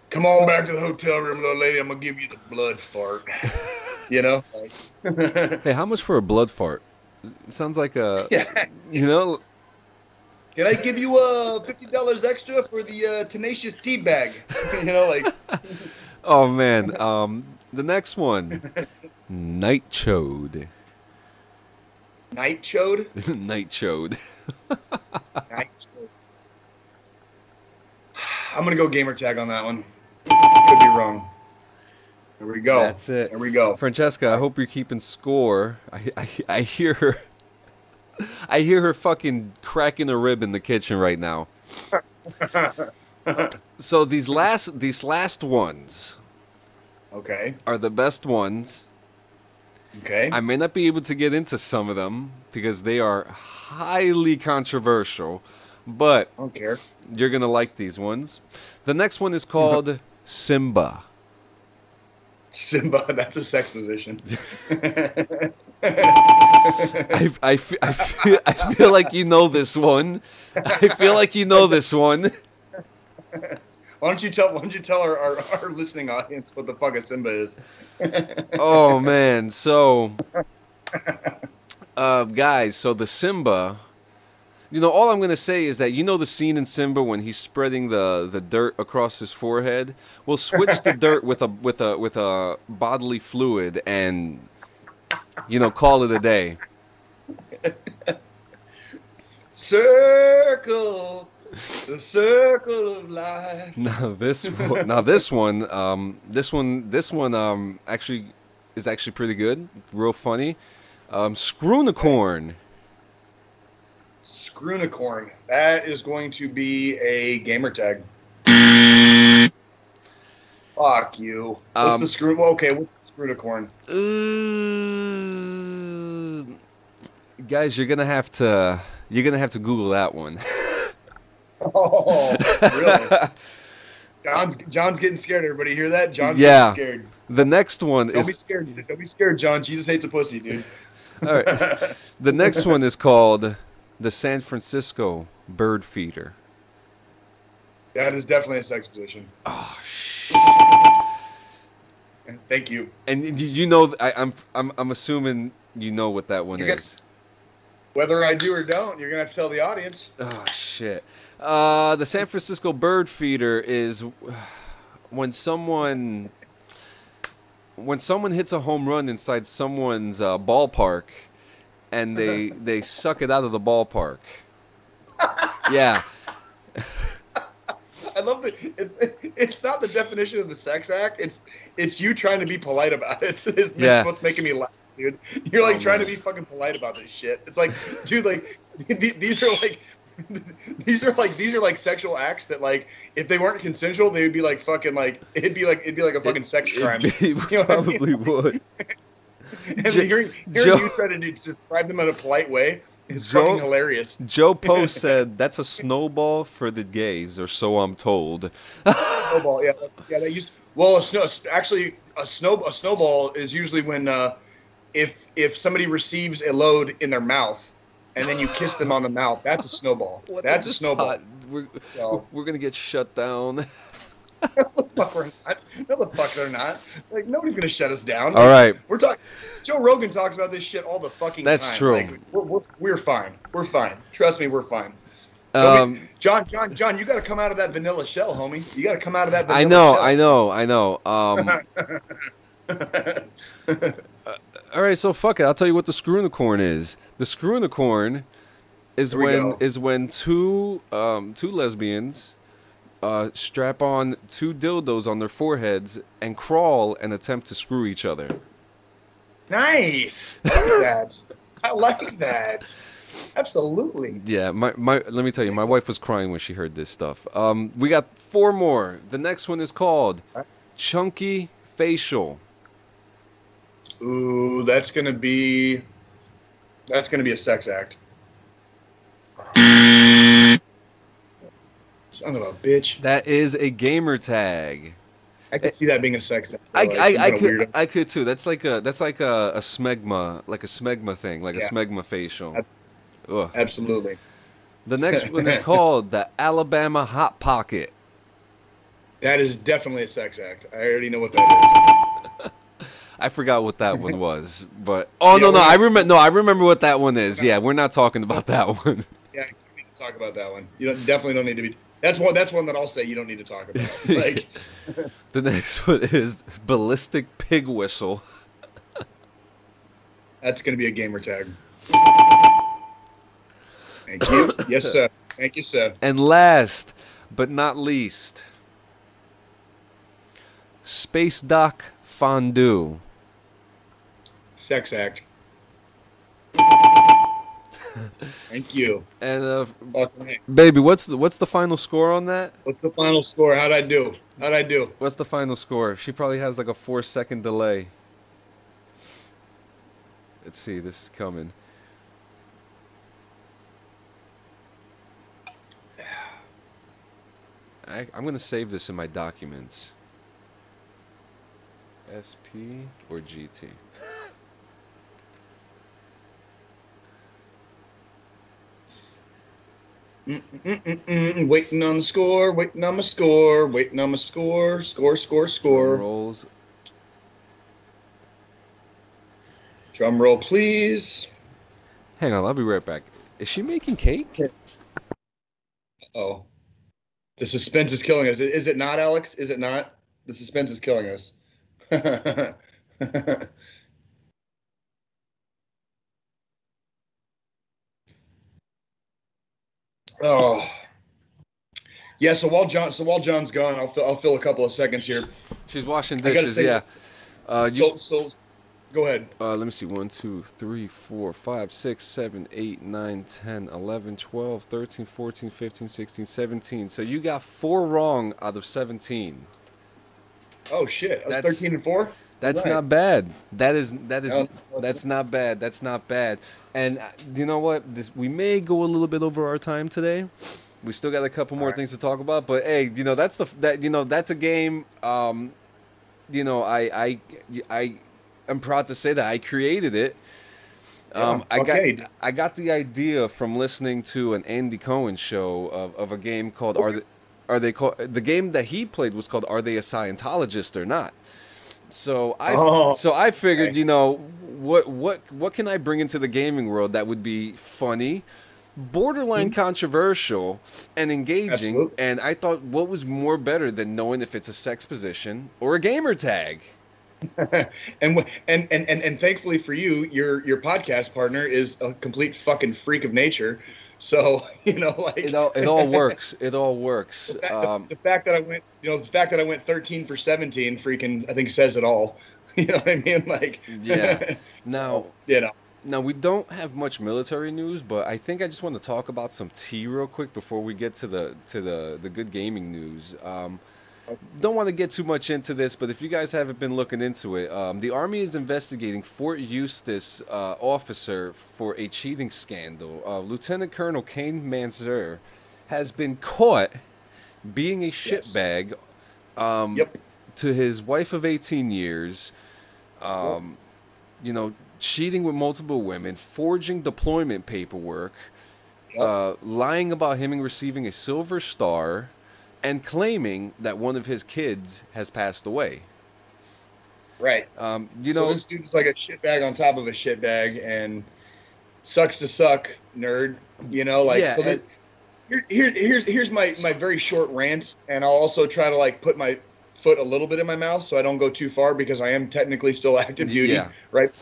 come on back to the hotel room, little lady. I'm gonna give you the blood fart. You know? Like, Hey, how much for a blood fart? It sounds like a, yeah. you know. Can I give you $50 extra for the tenacious tea bag? You know, like. Oh man. The next one, Night Chode. Night chode? Night Chode. Night chode. I'm gonna go gamer tag on that one. Could be wrong. There we go. That's it. There we go. Francesca, I hope you're keeping score. I hear her. I hear her fucking cracking a rib in the kitchen right now. So these last ones, Okay. are the best ones. Okay. I may not be able to get into some of them because they are highly controversial, but I don't care. you're gonna like these ones. The next one is called Simba. Simba, that's a sex position. I feel like you know this one. I feel like you know this one. Why don't you tell our listening audience what the fuck a Simba is? Oh man, so guys, so the Simba, you know, all I'm gonna say is that you know the scene in Simba when he's spreading the dirt across his forehead. We'll switch the dirt with a bodily fluid and, you know, call it a day. Circle, the circle of life. This one actually is actually pretty good, real funny. Screw-unicorn. Screw-unicorn. That is going to be a gamer tag. Fuck you. What's the screw? Well, okay, what's the screw-unicorn? Guys, you're gonna have to Google that one. Oh, really? John's getting scared. Everybody hear that? John's Yeah. getting scared. The next one Don't be scared, dude. Don't be scared, John. Jesus hates a pussy, dude. all right. The next one is called the San Francisco Bird Feeder. That is definitely a sex position. Oh shit! Thank you. And you know, I'm assuming you know what that one You is. Whether I do or don't, you're gonna have to tell the audience. Oh shit! The San Francisco Bird Feeder is when someone hits a home run inside someone's ballpark, and they suck it out of the ballpark. Yeah. I love that it's not the definition of the sex act. It's you trying to be polite about it. It's what's making me laugh, dude. You're like trying to be fucking polite about this shit. It's like, dude, like these are like sexual acts that, like, if they weren't consensual, they would be like fucking like it'd be like a fucking sex crime. You know probably would. And hearing you try to describe them in a polite way is fucking hilarious. Joe Post said that's a snowball for the gays, or so I'm told. Snowball, yeah. They used a snowball is usually when if somebody receives a load in their mouth and then you kiss them on the mouth, that's a snowball. That's a snowball. We're gonna get shut down. No, the fuck they're not. Like, nobody's gonna shut us down. All right. We're talking. Joe Rogan talks about this shit all the fucking time. That's true. Like, we're fine. We're fine. Trust me, we're fine. John, you got to come out of that vanilla shell, homie. You got to come out of that vanilla shell. I know. All right, so fuck it. I'll tell you what the screw in the corn is. The screw in the corn is when two lesbians strap on two dildos on their foreheads and crawl and attempt to screw each other. Nice. I like that. I like that. Absolutely. Yeah, my let me tell you, my wife was crying when she heard this stuff. We got 4 more. The next one is called Chunky Facial. Ooh, that's gonna be a sex act. Son of a bitch. That is a gamer tag. I could see that being a sex act. I could too. That's like a smegma thing, like a smegma facial. Ugh. Absolutely. The next one is called the Alabama Hot Pocket. That is definitely a sex act. I already know what that is. I forgot what that one was, but I remember what that one is. Yeah, we're not talking about that one. Yeah, you need to talk about that one. You definitely don't need to be. That's one that I'll say you don't need to talk about. Like, the next one is ballistic pig whistle. That's going to be a gamer tag. Thank you. Yes, sir. Thank you, sir. And last but not least, Space Dock Fondue. Sex act. Thank you. And baby, what's the final score on that? What's the final score? How'd I do? What's the final score? She probably has like a 4-second delay. Let's see. This is coming. I'm gonna save this in my documents. SP or GT? Waiting on the score, waiting on my score, waiting on my score, score. Drum rolls. Drum roll, please. Hang on, I'll be right back. Is she making cake? Oh. The suspense is killing us. Is it not, Alex? Is it not? The suspense is killing us. Oh. Yeah, so while John's gone, I'll fill a couple of seconds here. She's washing dishes, yeah. So go ahead. Let me see. 1, 2, 3, 4, 5, 6, 7, 8, 9, 10, 11, 12, 13, 14, 15, 16, 17. So you got 4 wrong out of 17. Oh shit. I was 13 and 4? That's right. not bad. That's not bad. That's not bad. And you know what? We may go a little bit over our time today. We still got a couple more things to talk about, but hey, that's a game. I am proud to say that I created it. I got the idea from listening to an Andy Cohen show of a game called the game that he played was called Are They a Scientologist or Not? So I figured, what can I bring into the gaming world that would be funny, borderline controversial, and engaging? Absolutely. And I thought, what was more better than knowing if it's a sex position or a gamer tag? and thankfully for you, your podcast partner is a complete fucking freak of nature. So it all works. It all works. The fact that I went 13 for 17, freaking, I think says it all. You know what I mean? Like, yeah. Now, Now we don't have much military news, but I think I just want to talk about some tea real quick before we get to the good gaming news. Don't want to get too much into this, but if you guys haven't been looking into it, the Army is investigating Fort Eustis officer for a cheating scandal. Lieutenant Colonel Kane Mansir has been caught being a shitbag to his wife of 18 years, cheating with multiple women, forging deployment paperwork, lying about him receiving a Silver Star, and claiming that one of his kids has passed away. Right. So this dude's like a shitbag on top of a shitbag, and sucks to suck, nerd. Here's my very short rant, and I'll also try to put my foot a little bit in my mouth so I don't go too far because I am technically still active duty, Yeah. right?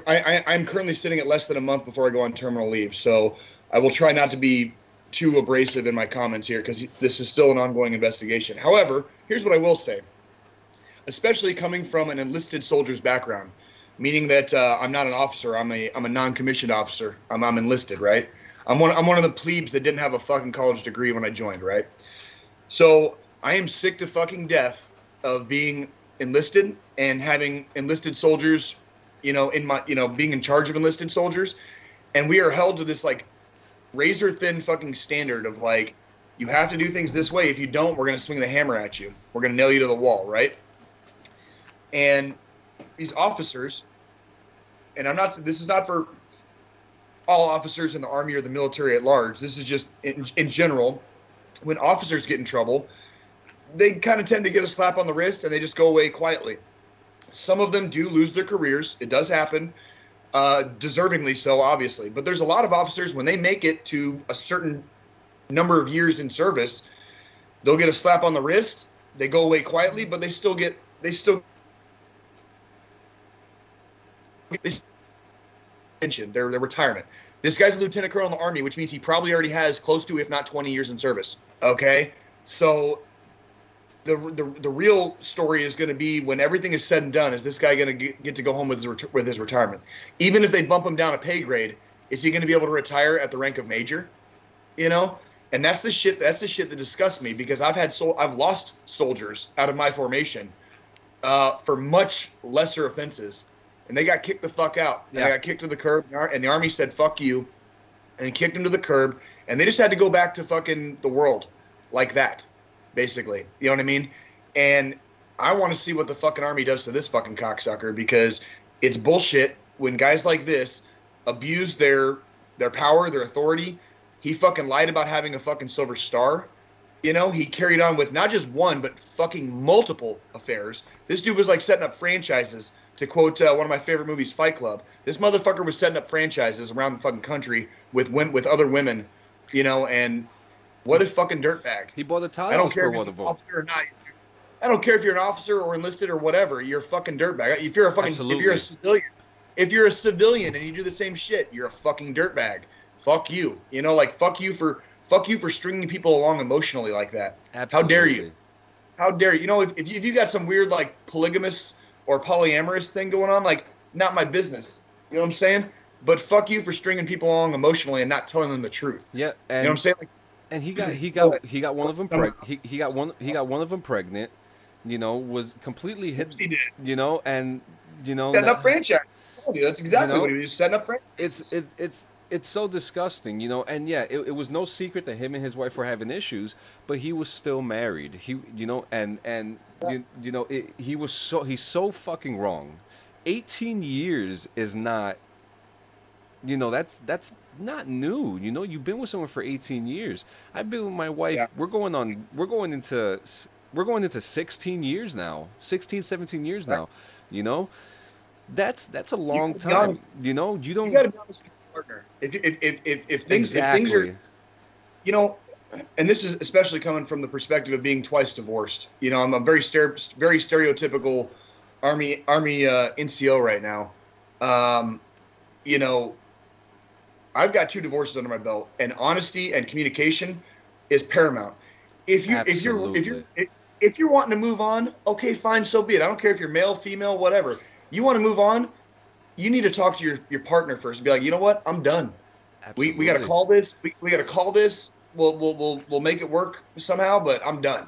I'm currently sitting at less than a month before I go on terminal leave, so I will try not to be too abrasive in my comments here because this is still an ongoing investigation. However, here's what I will say, especially coming from an enlisted soldier's background, meaning that I'm not an officer, I'm a non-commissioned officer. I'm enlisted, right? I'm one of the plebes that didn't have a fucking college degree when I joined, right? So I am sick to fucking death of being enlisted and having enlisted soldiers, being in charge of enlisted soldiers, and we are held to this like razor thin fucking standard of like, you have to do things this way. If you don't, we're gonna swing the hammer at you. We're gonna nail you to the wall, right? And these officers, and this is not for all officers in the Army or the military at large. This is just in general. When officers get in trouble, they kind of tend to get a slap on the wrist and they just go away quietly. Some of them do lose their careers. It does happen, deservingly so, obviously. But there's a lot of officers, when they make it to a certain number of years in service, they'll get a slap on the wrist. They go away quietly, but they still get pension, their retirement. This guy's a lieutenant colonel in the Army, which means he probably already has close to, if not 20 years in service. Okay, so the real story is going to be when everything is said and done. Is this guy going to get to go home with his retirement? Even if they bump him down a pay grade, is he going to be able to retire at the rank of major? You know, and that's the shit. That's the shit that disgusts me because I've lost soldiers out of my formation for much lesser offenses. And they got kicked the fuck out. And They got kicked to the curb, and the Army said, fuck you, and kicked them to the curb. And they just had to go back to fucking the world like that, basically. You know what I mean? And I want to see what the fucking Army does to this fucking cocksucker because it's bullshit when guys like this abuse their power, their authority. He fucking lied about having a fucking Silver Star. You know, he carried on with not just one, but fucking multiple affairs. This dude was like setting up franchises. To quote one of my favorite movies, Fight Club, this motherfucker was setting up franchises around the fucking country with other women, you know, and what a fucking dirtbag. He bought the titles for one of them. Officer or not. I don't care if you're an officer or enlisted or whatever. You're a fucking dirtbag. If you're a civilian and you do the same shit, you're a fucking dirtbag. Fuck you. You know, like fuck you for stringing people along emotionally like that. Absolutely. How dare you? How dare you? You know, if you got some weird like polygamous or polyamorous thing going on, like, not my business. You know what I'm saying? But fuck you for stringing people along emotionally and not telling them the truth. Yeah, and, you know what I'm saying? Like, and he got one of them he got one of them pregnant. You know, was completely hit. He did. You know, and you know, setting up franchise. That's exactly what he was setting up franchise. It's so disgusting, you know, and yeah, it was no secret that him and his wife were having issues, but he was still married. He, you know, he's so fucking wrong. 18 years is not, you know, that's not new. You know, you've been with someone for 18 years. I've been with my wife. Yeah. We're going into 16 years now. 16, 17 years now. You know, that's a long time. You know, you don't. You gotta be honest with your partner. If things are, you know, and this is especially coming from the perspective of being twice divorced. You know, I'm a very stereotypical Army NCO right now. You know, I've got 2 divorces under my belt, and honesty and communication is paramount. If you're wanting to move on, okay, fine, so be it. I don't care if you're male, female, whatever. You want to move on, you need to talk to your partner first and be like, you know what, I'm done. Absolutely. We got to call this. We got to call this. We'll make it work somehow, but I'm done.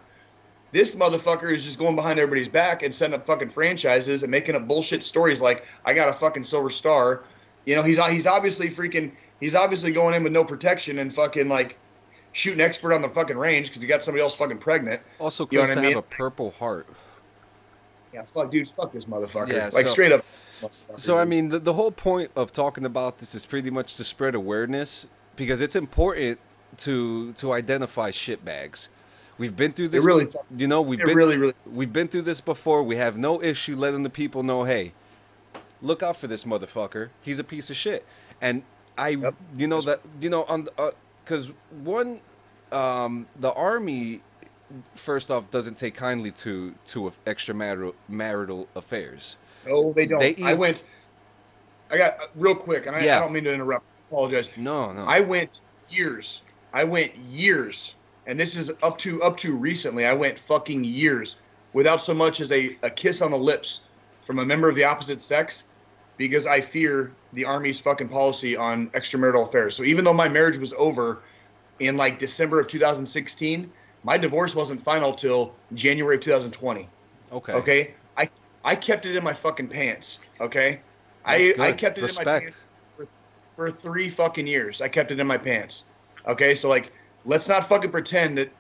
This motherfucker is just going behind everybody's back and setting up fucking franchises and making up bullshit stories like I got a fucking Silver Star. You know, he's obviously going in with no protection and fucking like shooting expert on the fucking range because he got somebody else fucking pregnant. Also claims to have a Purple Heart. Yeah, fuck this motherfucker. Yeah, like straight up. So I mean, the whole point of talking about this is pretty much to spread awareness because it's important to identify shitbags. We've been through this. You know, we've been through this before. We have no issue letting the people know, hey, look out for this motherfucker. He's a piece of shit. And you know that, you know, on because one, the Army first off, doesn't take kindly to extramarital affairs. No, they don't. They I got real quick, and I Yeah. don't mean to interrupt. I apologize. No, no. I went years. And this is up to recently. I went fucking years without so much as a kiss on the lips from a member of the opposite sex, because I fear the Army's fucking policy on extramarital affairs. So even though my marriage was over in like December of 2016, my divorce wasn't final till January of 2020. Okay. Okay. I kept it in my fucking pants. Okay. That's I good. kept it in my pants for 3 fucking years. I kept it in my pants. Okay. So like, let's not fucking pretend that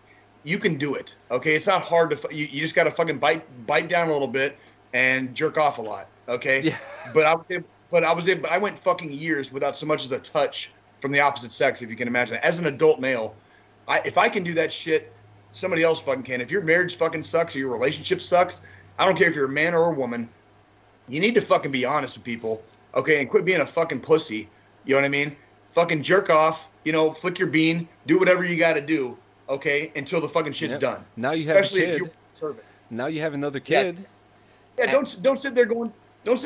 you can do it. Okay. It's not hard to, you just got to fucking bite down a little bit and jerk off a lot. Okay. Yeah. But I went fucking years without so much as a touch from the opposite sex, if you can imagine. As an adult male, if I can do that shit, somebody else fucking can. If your marriage fucking sucks or your relationship sucks, I don't care if you're a man or a woman, you need to fucking be honest with people, okay, and quit being a fucking pussy. You know what I mean? Fucking jerk off, flick your bean, do whatever you got to do, okay, until the fucking shit's done. Now you have a Especially kid. if you're a servant. Now you have another kid. Yeah, don't sit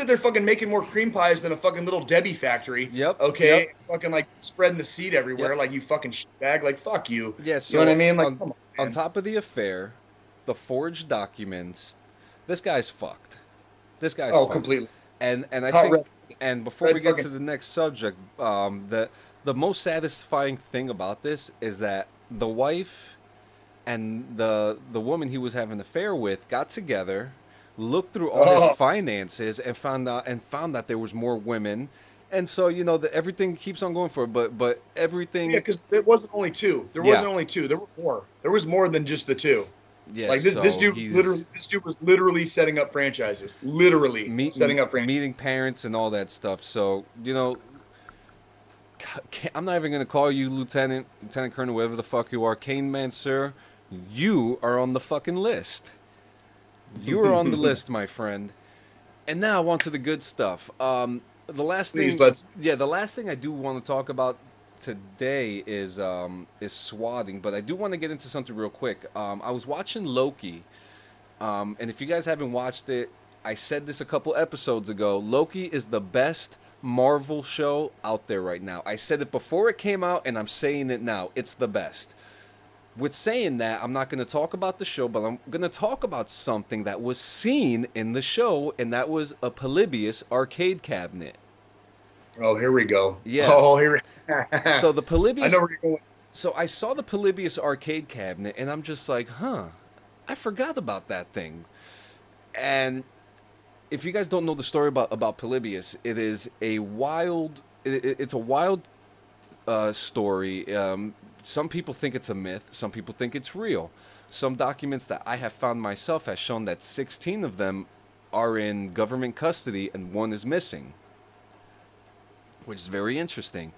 there fucking making more cream pies than a fucking little Debbie factory. Yep. Okay. Yep. Fucking like spreading the seed everywhere, Yep. like you fucking bag. Like fuck you. Yeah. So you know what I mean? Like come on man. top of the affair, the forged documents, this guy's fucked. This guy's fucked. Completely. And I Hot think, red- and before red we get to fucking- the next subject, the most satisfying thing about this is that the wife and the woman he was having an affair with got together, looked through all his finances, and found out there was more women, and so everything keeps on going for it. But everything. Yeah, because it wasn't only two. There wasn't only two. There were more. There was more than just the two. Yeah, like this dude was literally setting up franchises. Literally setting up franchises. Meeting parents and all that stuff. So I'm not even gonna call you Lieutenant Colonel, whatever the fuck you are. Kane Mansir, you are on the fucking list. You are on the list, my friend. And now on to the good stuff. The last thing I do want to talk about today is swatting, but I do want to get into something real quick. I was watching Loki, and if you guys haven't watched it, I said this a couple episodes ago. Loki is the best Marvel show out there right now. I said it before it came out, and I'm saying it now. It's the best. With saying that, I'm not going to talk about the show, but I'm going to talk about something that was seen in the show, and that was a Polybius arcade cabinet. Oh, here we go. Yeah. Oh, here. So the Polybius. I know where you're going. So I saw the Polybius arcade cabinet, and I'm just like, I forgot about that thing. And if you guys don't know the story about Polybius, it is a wild. It's a wild story. Some people think it's a myth. Some people think it's real. Some documents that I have found myself has shown that 16 of them are in government custody and 1 is missing, which is very interesting.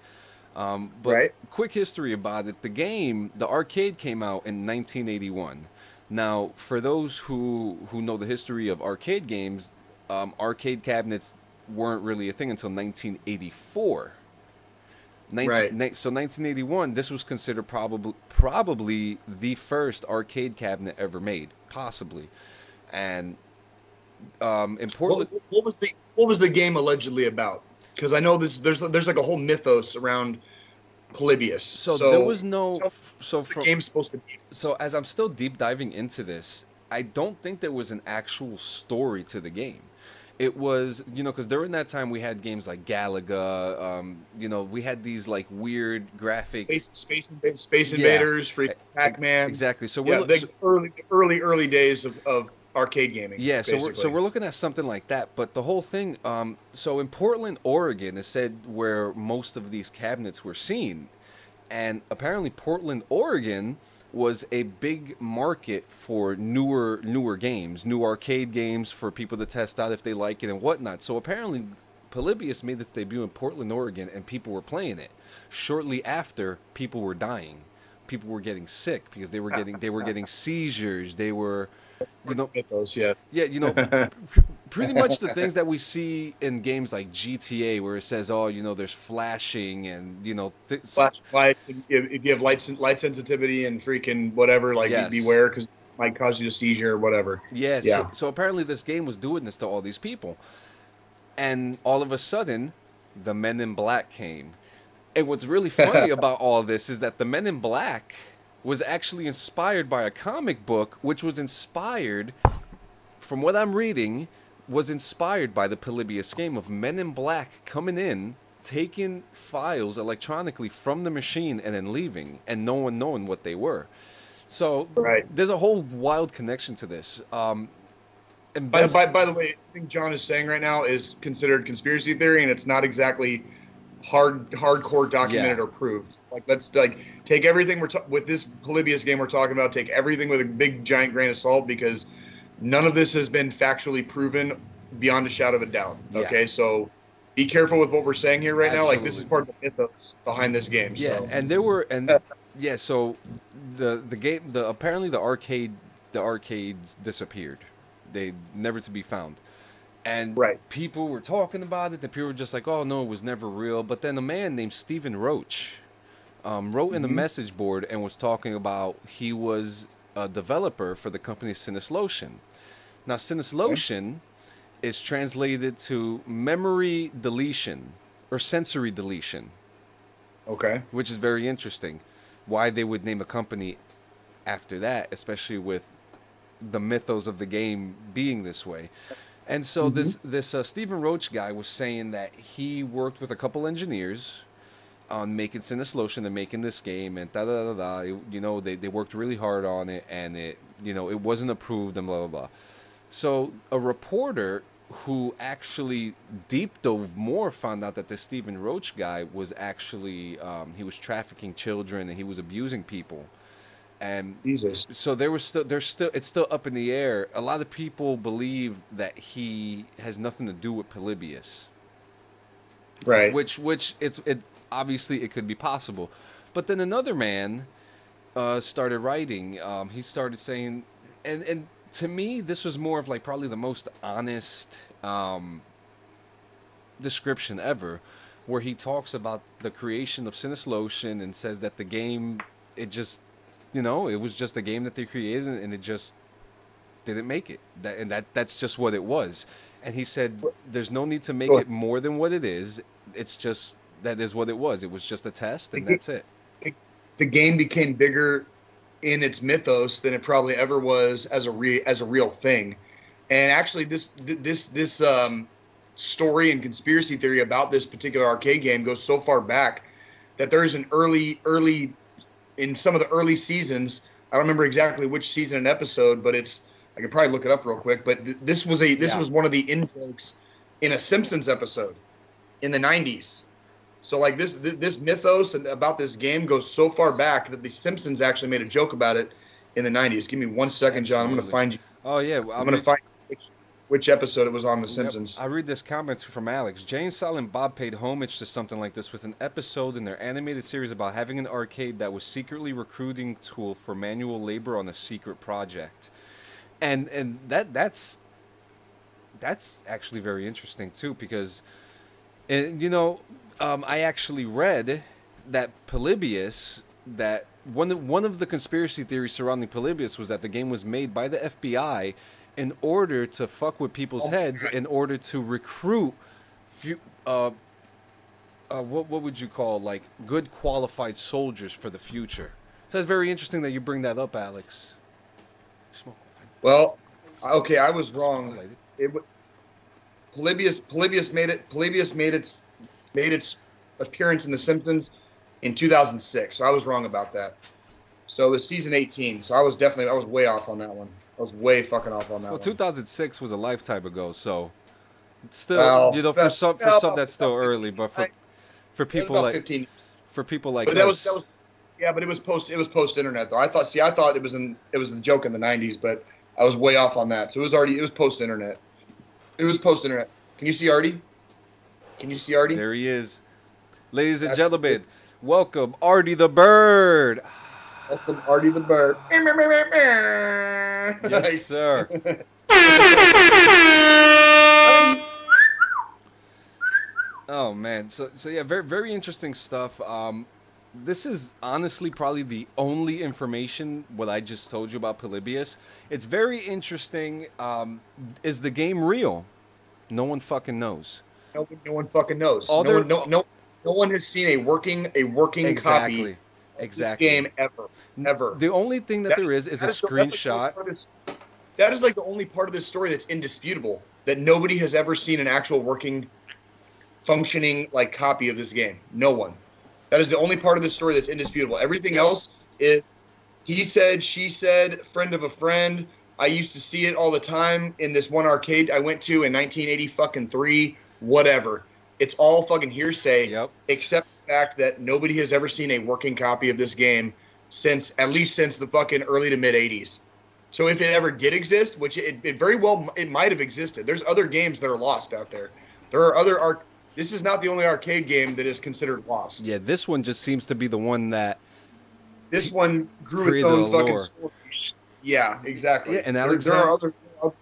But quick history about it. The arcade came out in 1981. Now, for those who know the history of arcade games, arcade cabinets weren't really a thing until 1984. So 1981, this was considered probably the first arcade cabinet ever made, possibly. And in Portland, what was the game allegedly about? Because I know there's like a whole mythos around Polybius. So there was no. The game's supposed to be. So as I'm still deep diving into this, I don't think there was an actual story to the game. It was, because during that time we had games like Galaga. We had these like weird graphic Space Invaders, Free Pac-Man. Exactly. So the early days of arcade gaming. Yeah. So we're looking at something like that. But the whole thing. So in Portland, Oregon, is said where most of these cabinets were seen, and apparently Portland, Oregon was a big market for newer games, new arcade games for people to test out if they like it and whatnot. So apparently Polybius made its debut in Portland, Oregon, and people were playing it. Shortly after, people were dying. People were getting sick because they were getting seizures. They were You know, Mythos, yeah. yeah, pretty much the things that we see in games like GTA, where it says, oh, there's flashing and Flash lights, and if you have light sensitivity and freaking whatever, like yes. beware because it might cause you a seizure or whatever. Yeah, Yeah. So apparently this game was doing this to all these people. And all of a sudden, the Men in Black came. And what's really funny about all this is that the Men in Black was actually inspired by a comic book, which was inspired, from what I'm reading, was inspired by the Polybius game of Men in Black coming in, taking files electronically from the machine and then leaving, and no one knowing what they were. So there's a whole wild connection to this. And by the way, I think John is saying right now is considered conspiracy theory, and it's not exactly hardcore documented or proved. Like, let's take everything with this Polybius game we're talking about. Take everything with a big giant grain of salt, because none of this has been factually proven beyond a shadow of a doubt. Okay, so be careful with what we're saying here right now. Like, this is part of the mythos behind this game. Yeah, so. and there were yeah. So the game, apparently the arcades disappeared. They never to be found. And people were talking about it, and people were just like, oh, no, it was never real. But then a man named Stephen Roach wrote in the message board and was talking about he was a developer for the company Cineslotion. Now, Cineslotion is translated to memory deletion or sensory deletion. Okay. Which is very interesting. Why they would name a company after that, especially with the mythos of the game being this way. And so this Stephen Roach guy was saying that he worked with a couple engineers on making Cineslotion and making this game, and they worked really hard on it, and it wasn't approved and blah blah blah. So a reporter who actually deep dove more found out that the Stephen Roach guy was actually he was trafficking children and he was abusing people. And Jesus. So it's still up in the air. A lot of people believe that he has nothing to do with Polybius. Right. Which obviously it could be possible. But then another man started writing. He started saying, and to me this was more of like probably the most honest description ever, where he talks about the creation of Cineslotion and says that the game, it was just a game that they created, and it just didn't make it. That's just what it was. And he said, there's no need to make it more than what it is. It's just, that is what it was. It was just a test, and that's it. The game became bigger in its mythos than it probably ever was as a real thing. And actually, this story and conspiracy theory about this particular arcade game goes so far back that there is an early in some of the early seasons, I don't remember exactly which season and episode, but I could probably look it up real quick. But this was one of the in-jokes in a Simpsons episode in the 90s. So like this mythos and about this game goes so far back that the Simpsons actually made a joke about it in the 90s. Give me 1 second, John. I'm going to find you. Oh yeah, I'm going to find which episode it was on The Simpsons. I read this comment from Alex. Jane, Silent Bob paid homage to something like this with an episode in their animated series about having an arcade that was secretly recruiting tool for manual labor on a secret project. And that's actually very interesting too, because I actually read that Polybius, that one of the conspiracy theories surrounding Polybius was that the game was made by the FBI in order to fuck with people's heads, in order to recruit what would you call, like, good qualified soldiers for the future. So it's very interesting that you bring that up, Alex. Well, okay, I was wrong. Polybius made its appearance in The Simpsons in 2006. So I was wrong about that. So it was season 18. So I was way off on that one. I was way fucking off on that one. Well, 2006 was a lifetime ago, so it's still, for some that's still early, but for people like 15. For people like but us, that was yeah, but it was post internet though. I thought it was a joke in the 90s, but I was way off on that. So it was post internet. It was post internet. Can you see Artie? There he is. Ladies and gentlemen, welcome Artie the Bird. Welcome, Artie the bird. Yes, sir. Oh man, so yeah, very very interesting stuff. This is honestly probably the only information what I just told you about Polybius. It's very interesting. Is the game real? No one fucking knows. No one fucking knows. All No one has seen a working exactly, copy of exactly. this game ever. The only thing that there is a screenshot. That is like the only part of this story that's indisputable. That nobody has ever seen an actual working, functioning like copy of this game. No one. That is the only part of this story that's indisputable. Everything else is he said, she said, friend of a friend. I used to see it all the time in this one arcade I went to in 1983. Whatever. It's all fucking hearsay. Except the fact that nobody has ever seen a working copy of this game at least since the fucking early to mid 80s. So if it ever did exist, which it very well it might have existed. There's other games that are lost out there. There are other This is not the only arcade game that is considered lost. Yeah, this one just seems to be the one that. This one grew its own fucking story. Yeah, exactly. Yeah, and there are other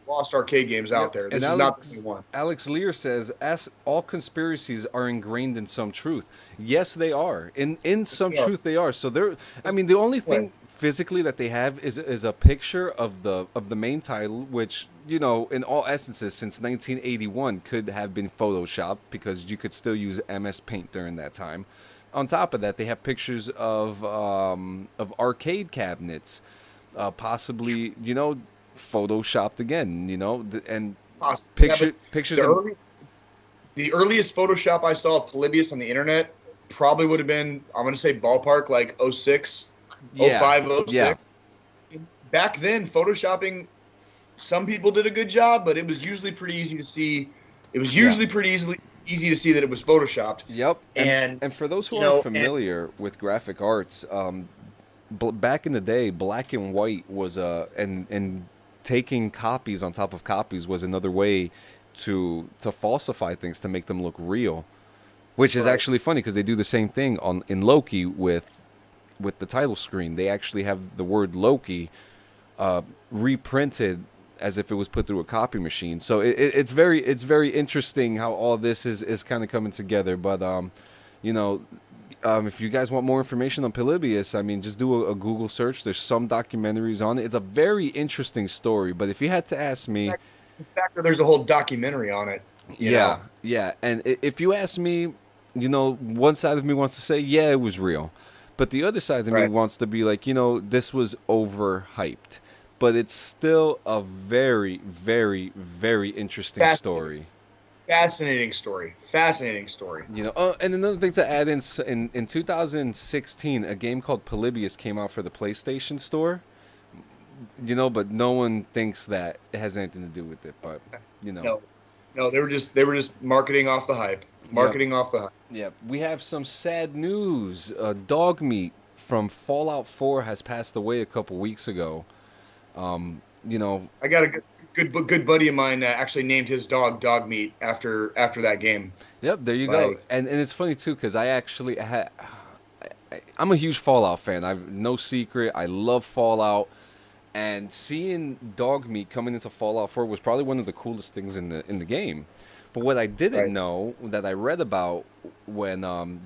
lost arcade games out there. This is not the only one. Alex Lear says, "As all conspiracies are ingrained in some truth." Yes, they are. In some truth, they are. So they're. I mean, the only thing physically that they have is a picture of the main title, which, you know, in all essences since 1981 could have been photoshopped because you could still use MS Paint during that time. On top of that, they have pictures of arcade cabinets, possibly, you know, photoshopped again, you know, and pictures. The earliest Photoshop I saw of Polybius on the internet probably would have been, I'm going to say ballpark, like 06. 05, 06. Yeah. Back then, photoshopping, some people did a good job, but it was usually pretty easy to see. It was usually pretty easy to see that it was photoshopped. Yep. And for those who aren't familiar with graphic arts, back in the day, black and white was and taking copies on top of copies was another way to falsify things to make them look real, which is actually funny because they do the same thing in Loki with the title screen. They actually have the word Loki reprinted as if it was put through a copy machine. So it's very interesting how all this is kind of coming together. But you know, if you guys want more information on Polybius, I mean, just do a Google search. There's some documentaries on it. It's a very interesting story. But if you had to ask me, the fact that there's a whole documentary on it. Yeah. And if you ask me, you know, one side of me wants to say, yeah, it was real. But the other side of me wants to be like, you know, this was overhyped. But it's still a very, very, very interesting story. Fascinating story. You know, and another thing to add in 2016, a game called Polybius came out for the PlayStation Store. You know, but no one thinks that it has anything to do with it. But, you know. No, they were just marketing off the hype. Off the hype. Yeah, we have some sad news. Dog Meat from Fallout 4 has passed away a couple weeks ago. You know, I got a good buddy of mine that actually named his dog Dog Meat after that game. Yep, there you go. And it's funny too because I'm a huge Fallout fan. I've no secret. I love Fallout. And seeing Dog Meat coming into Fallout 4 was probably one of the coolest things in the game. But what I didn't know, that I read about when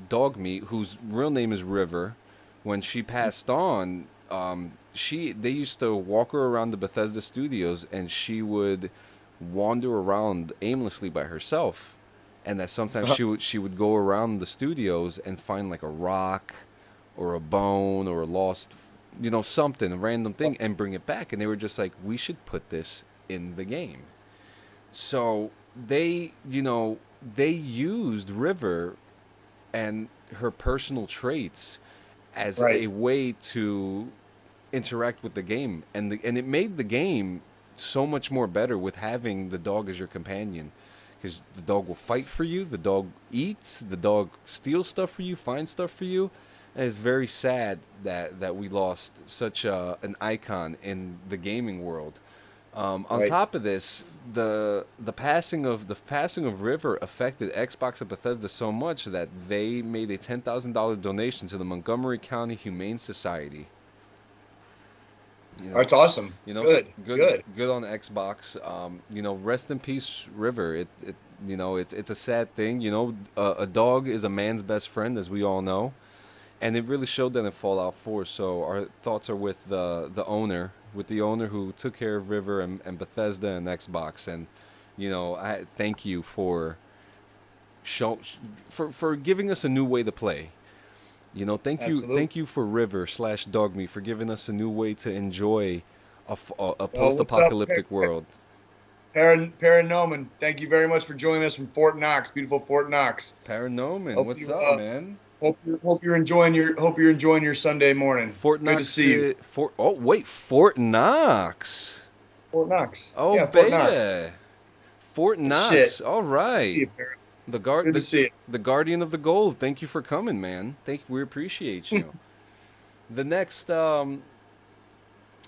Dog Meat, whose real name is River, when she passed on, they used to walk her around the Bethesda studios, and she would wander around aimlessly by herself, and that sometimes she would go around the studios and find like a rock, or a bone, or a lost, you know, something, a random thing, and bring it back. And they were just like, we should put this in the game. So they used River and her personal traits as a way to interact with the game, and it made the game so much more better with having the dog as your companion, because the dog will fight for you, the dog eats, the dog steals stuff for you, finds stuff for you. And it's very sad that we lost such an icon in the gaming world. On top of this, the passing of River affected Xbox and Bethesda so much that they made a $10,000 donation to the Montgomery County Humane Society. You know, That's awesome. you know, Good. good on Xbox. You know, rest in peace, River. You know, it's a sad thing. You know, a dog is a man's best friend, as we all know, and it really showed that in Fallout 4. So our thoughts are with the owner, who took care of River and Bethesda and Xbox. And you know, I thank you for for giving us a new way to play. You know, thank you for River / Dogme for giving us a new way to enjoy a post-apocalyptic world. Paranoman, thank you very much for joining us from Fort Knox, beautiful Fort Knox. Paranoman, what's up, man? Hope you're enjoying your Sunday morning. Fort Knox. Good to see you. Fort Knox. Fort Knox. Oh, yeah, Fort Knox. Fort Knox. Shit. All right. Good to see you, Good to see you. The Guardian of the Gold. Thank you for coming, man. We appreciate you. The next,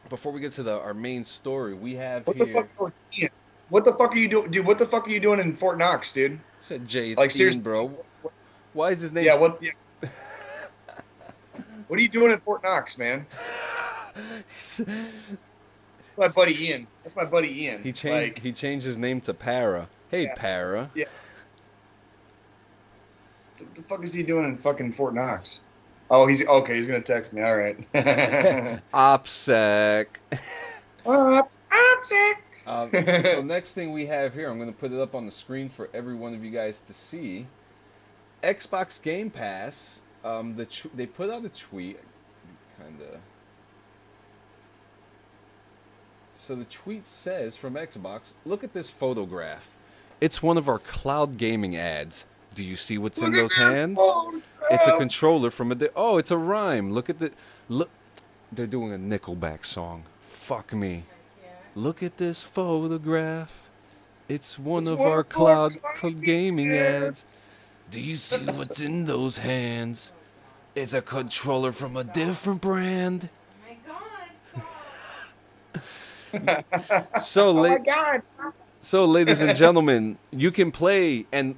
before we get to our main story, we have What the fuck are you doing, dude? What the fuck are you doing in Fort Knox, dude? Said Jay, it's like, Ian, bro. Why is his name? Yeah. What are you doing in Fort Knox, man? My buddy Ian. That's my buddy Ian. He changed his name to Para. Hey, yeah. Para. Yeah. So what the fuck is he doing in fucking Fort Knox? Oh, he's okay. He's gonna text me. All right. OPSEC. OPSEC. So next thing we have here, I'm gonna put it up on the screen for every one of you guys to see. Xbox Game Pass. They put out a tweet, kinda. So the tweet says from Xbox, look at this photograph. It's one of our cloud gaming ads. Do you see what's in those hands? It's a controller from it's a rhyme. Look. They're doing a Nickelback song. Fuck me. Look at this photograph. It's one of our cloud gaming ads. Do you see what's in those hands? It's a controller from a different brand. So, so, ladies and gentlemen, you can play, and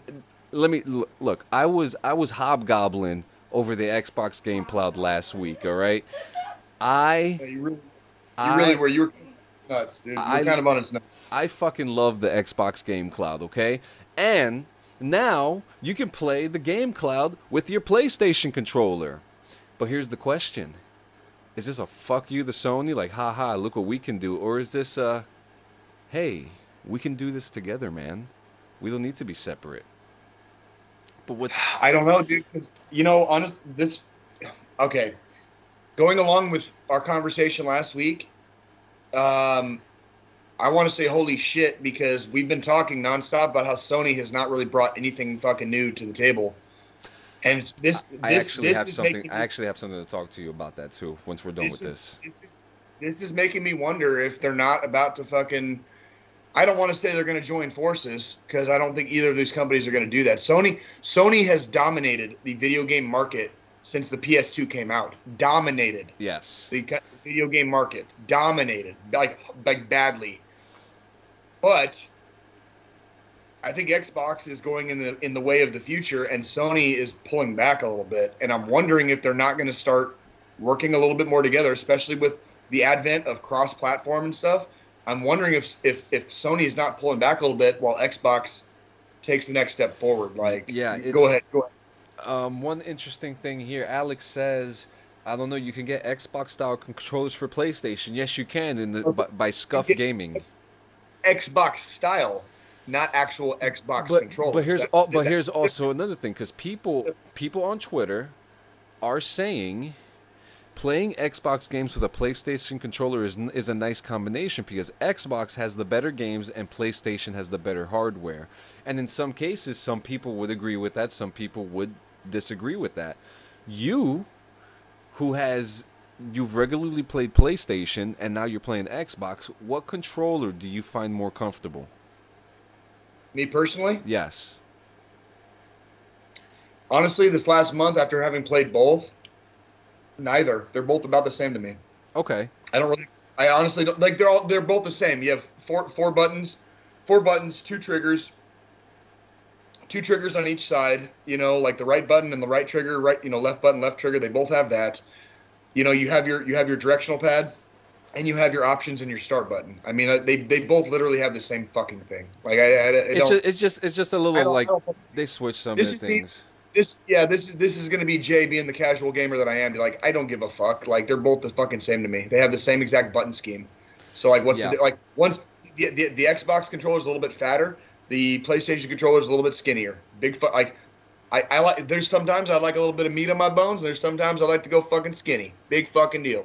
let me look. I was hobgobbling over the Xbox Game Cloud last week. All right, you really were. You were nuts, dude. You were kind of on its nuts. I fucking love the Xbox Game Cloud. Okay, and now you can play the Game Cloud with your PlayStation controller. But here's the question. Is this a fuck you to Sony, like, haha, look what we can do? Or is this hey, we can do this together, man. We don't need to be separate. But what's... I don't know, dude. You know, okay. Going along with our conversation last week, I want to say holy shit, because we've been talking nonstop about how Sony has not really brought anything fucking new to the table. And I actually have something to talk to you about that too. Once we're done with this, this is making me wonder if they're not about to fucking. I don't want to say they're going to join forces, because I don't think either of these companies are going to do that. Sony has dominated the video game market since the PS2 came out. Dominated. Yes. The video game market dominated like badly. But I think Xbox is going in the way of the future, and Sony is pulling back a little bit. And I'm wondering if they're not going to start working a little bit more together, especially with the advent of cross-platform and stuff. I'm wondering if Sony is not pulling back a little bit while Xbox takes the next step forward. Like, yeah, go ahead. One interesting thing here, Alex says, I don't know, you can get Xbox-style controllers for PlayStation. Yes, you can by Scuff Gaming. Xbox style. Not actual Xbox controllers. But here's also another thing, because people on Twitter are saying playing Xbox games with a PlayStation controller is a nice combination, because Xbox has the better games and PlayStation has the better hardware. And in some cases, some people would agree with that, some people would disagree with that. You've regularly played PlayStation and now you're playing Xbox. What controller do you find more comfortable? Me personally? Yes. Honestly, this last month, after having played both, neither. They're both about the same to me. Okay. I honestly don't like. They're both the same. You have four buttons, two triggers on each side. You know, like the right button and the right trigger, right. You know, left button, left trigger. They both have that. You know, you have your directional pad. and you have your options and your start button. I mean, they both literally have the same fucking thing. Like I It's just a little like they switch some of the this is me. things. This is gonna be Jay being the casual gamer that I am. Like I don't give a fuck. Like they're both the fucking same to me. They have the same exact button scheme. So like what's Yeah. the like once the Xbox controller is a little bit fatter, the PlayStation controller is a little bit skinnier. Like I like there's sometimes I like a little bit of meat on my bones, and there's sometimes I like to go fucking skinny. Big fucking deal.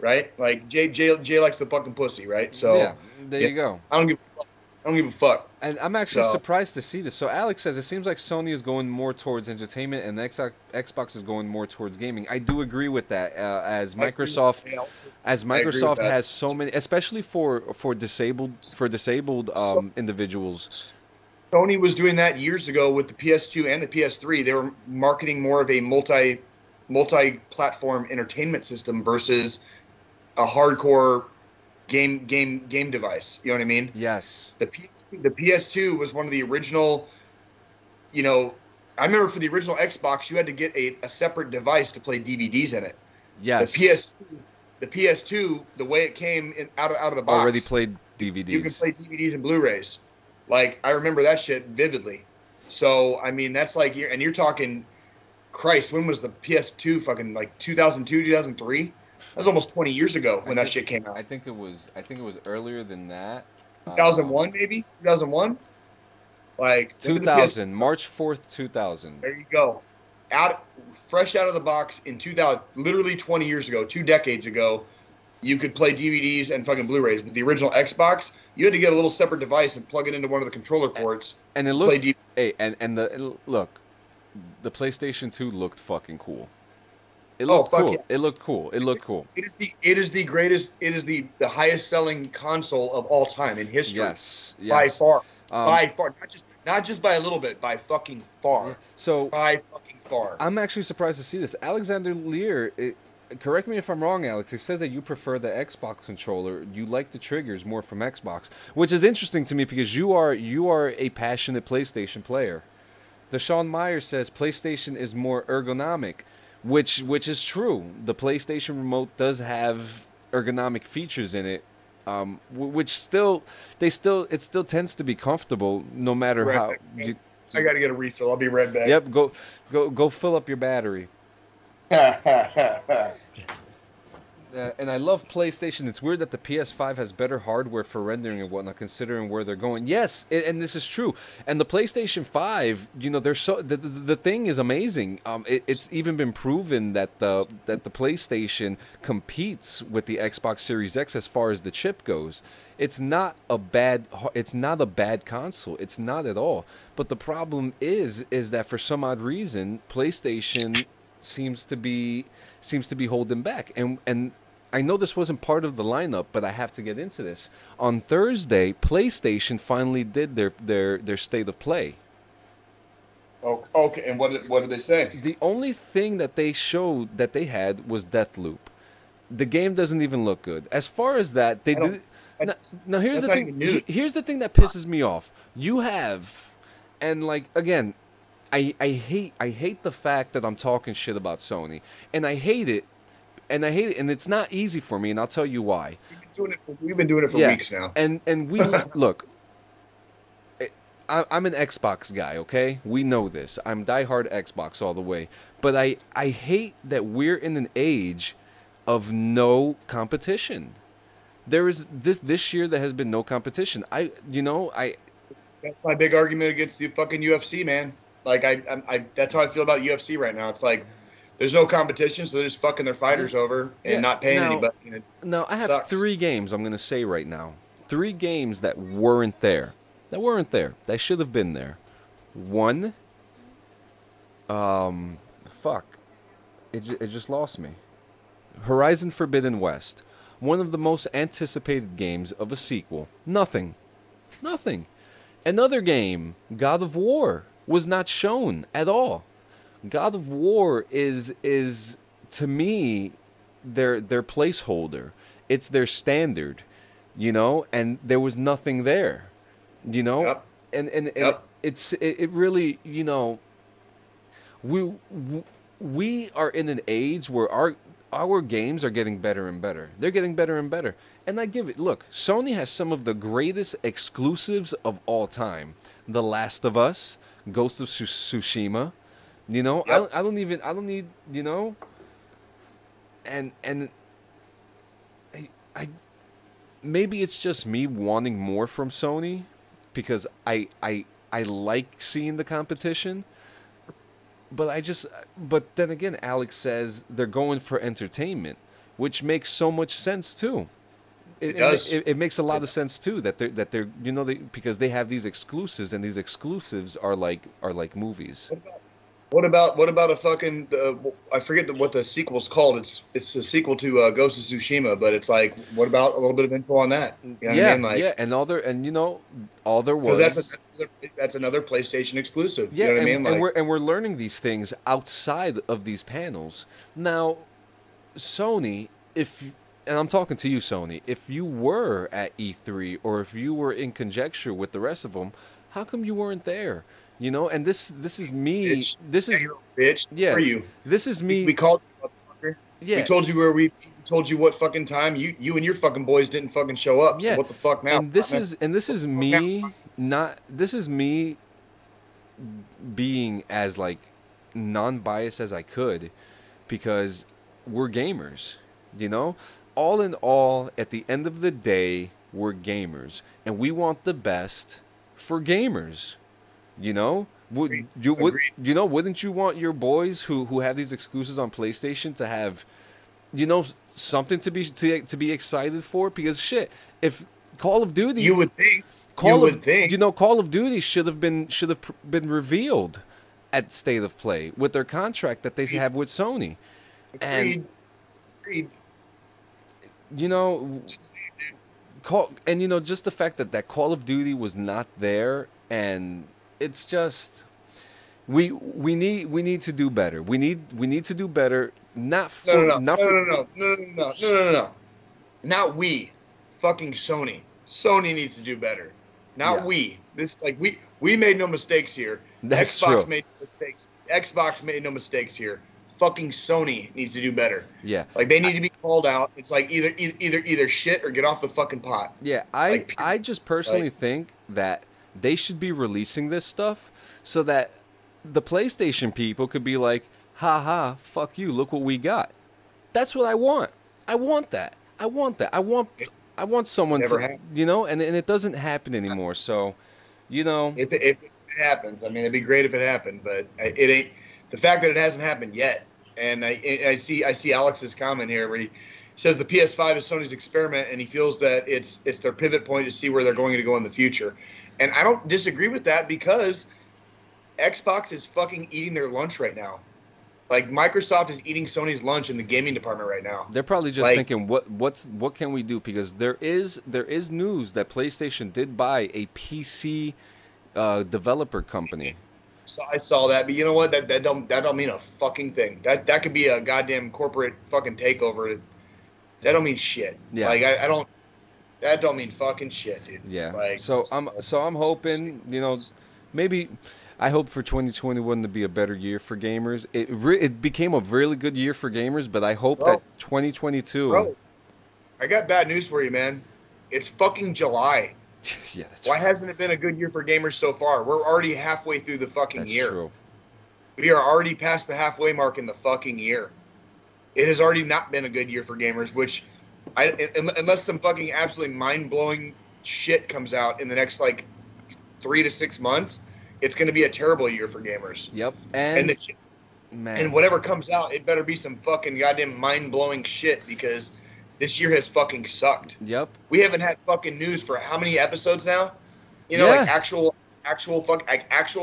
Right? Like Jay likes the fucking pussy, right? So Yeah, there you go. I don't give a fuck. And I'm actually surprised to see this. So Alex says it seems like Sony is going more towards entertainment and Xbox is going more towards gaming. I do agree with that. As Microsoft has so many, especially for disabled individuals. Sony was doing that years ago with the PS2 and the PS3. They were marketing more of a multi-platform entertainment system versus a hardcore game device. You know what I mean? Yes. The PS2 was one of the original, I remember for the original Xbox, you had to get a separate device to play DVDs in it. Yes. The PS2, the way it came out of the box. Already played DVDs. You can play DVDs and Blu-rays. Like, I remember that shit vividly. So, I mean, that's like, you're talking, Christ, when was the PS2 fucking, like, 2002, 2003? That was almost 20 years ago when that shit came out. I think it was earlier than that. 2001 maybe? 2001? Like 2000, March 4th, 2000. There you go. Fresh out of the box in 2000, literally 20 years ago, 2 decades ago, you could play DVDs and fucking Blu-rays. But the original Xbox, you had to get a little separate device and plug it into one of the controller ports. And it looked look, the PlayStation 2 looked fucking cool. It looked cool. Yeah. It looked cool. It looked cool. It is the greatest. It is the highest selling console of all time in history. Yes. By far. By far. Not just by a little bit. By fucking far. Yeah. So by fucking far. I'm actually surprised to see this. Alexander Lear, correct me if I'm wrong, Alex. He says that you prefer the Xbox controller. You like the triggers more from Xbox, which is interesting to me because you are a passionate PlayStation player. Deshaun Meyer says PlayStation is more ergonomic. Which is true. The PlayStation remote does have ergonomic features in it, which it still tends to be comfortable no matter how. I gotta get a refill. I'll be right back. Yep, go fill up your battery. And I love PlayStation. It's weird that the PS5 has better hardware for rendering and whatnot, considering where they're going. Yes, and this is true. And the PlayStation 5, they're so the thing is amazing. It's even been proven that the PlayStation competes with the Xbox Series X as far as the chip goes. It's not a bad console. It's not at all. But the problem is that for some odd reason, PlayStation seems to be holding back. And I know this wasn't part of the lineup, but I have to get into this. On Thursday, PlayStation finally did their state of play. Oh, okay. And what did they say? The only thing that they showed that they had was Deathloop. The game doesn't even look good. As far as that, they did. Now here's the thing. Here's the thing that pisses me off. You have, and like again, I hate the fact that I'm talking shit about Sony, and I hate it, and it's not easy for me, and I'll tell you why. We've been doing it for weeks now. And we look. I'm an Xbox guy, okay? We know this. I'm diehard Xbox all the way, but I hate that we're in an age of no competition. There is this year there has been no competition. That's my big argument against the fucking UFC, man. Like I that's how I feel about UFC right now. It's like there's no competition, so they're just fucking their fighters over and not paying anybody. No, I have 3 games I'm gonna say right now. 3 games that weren't there. That should have been there. 1. Fuck. It just lost me. Horizon Forbidden West. One of the most anticipated games of a sequel. Nothing. Another game, God of War, was not shown at all. God of War is to me their placeholder. It's their standard, and there was nothing there, Yep. and it really, we are in an age where our games are getting better and better. They're getting better and better. And I give it, look, Sony has some of the greatest exclusives of all time. The Last of Us, Ghost of Tsushima, you know, Yep. I don't need, you know, and I maybe it's just me wanting more from Sony because I like seeing the competition. But then again, Alex says they're going for entertainment, which makes so much sense too. It does. It makes a lot of sense too that they're you know because they have these exclusives and these exclusives are like movies. What about a fucking? I forget what the sequel's called. It's a sequel to Ghost of Tsushima, but it's like, what about a little bit of info on that? You know what I mean? Like, and all there was. Because that's another PlayStation exclusive. Yeah, you know what I mean? Like, and we're learning these things outside of these panels. Now, Sony, and I'm talking to you, Sony, if you were at E3 or if you were in conjecture with the rest of them, how come you weren't there? You know, and this is me. bitch, This is bitch. yeah. Where are you? This is me. We called you, motherfucker. Yeah. We told you we told you what fucking time. You and your fucking boys didn't fucking show up. Yeah. So what the fuck now? And this is me being as like non-biased as I could, because we're gamers, you know. All in all, at the end of the day, we're gamers, and we want the best for gamers. You know, Agreed. wouldn't you want your boys who have these exclusives on PlayStation to have, you know, something to be excited for? Because shit, if Call of Duty, You would think. you know, Call of Duty should have been revealed at State of Play with their contract that they have with Sony, and Agreed. you know, just the fact that Call of Duty was not there, and it's just we need to do better. We need to do better. Not we, fucking Sony. Sony needs to do better. Not we. This we made no mistakes here. That's Xbox true. made no mistakes. Xbox made no mistakes here. Fucking Sony needs to do better. Yeah. Like, they need to be called out. It's like either shit or get off the fucking pot. Yeah, I just personally think that they should be releasing this stuff so that the PlayStation people could be like, haha, fuck you, look what we got. That's what I want. I want that. I want someone Never to, happened. you know, and it doesn't happen anymore. So, you know, If it happens, I mean, it'd be great if it happened, but it ain't. The fact that it hasn't happened yet, and I see Alex's comment here where he says the PS5 is Sony's experiment, and he feels that it's their pivot point to see where they're going to go in the future. And I don't disagree with that, because Xbox is fucking eating their lunch right now. Like, Microsoft is eating Sony's lunch in the gaming department right now. they're probably just Like, thinking, what can we do? Because there is news that PlayStation did buy a PC developer company. So I saw that, but you know what? That don't mean a fucking thing. That could be a goddamn corporate fucking takeover. That don't mean shit. Yeah. Like, I don't. That don't mean fucking shit, dude. Yeah. Like, So I'm hoping, you know, maybe I hope for 2021 to be a better year for gamers. It became a really good year for gamers, but I hope that 2022. Bro, I got bad news for you, man. It's fucking July. Yeah, that's Why hasn't it been a good year for gamers so far? We're already halfway through the fucking that's year. true. We are already past the halfway mark in the fucking year. It has already not been a good year for gamers, which unless some fucking absolutely mind-blowing shit comes out in the next like 3 to 6 months, it's going to be a terrible year for gamers. Yep. And Man. whatever comes out, it better be some fucking goddamn mind-blowing shit, because this year has fucking sucked. Yep. We haven't had fucking news for how many episodes now? You know, Yeah. like actual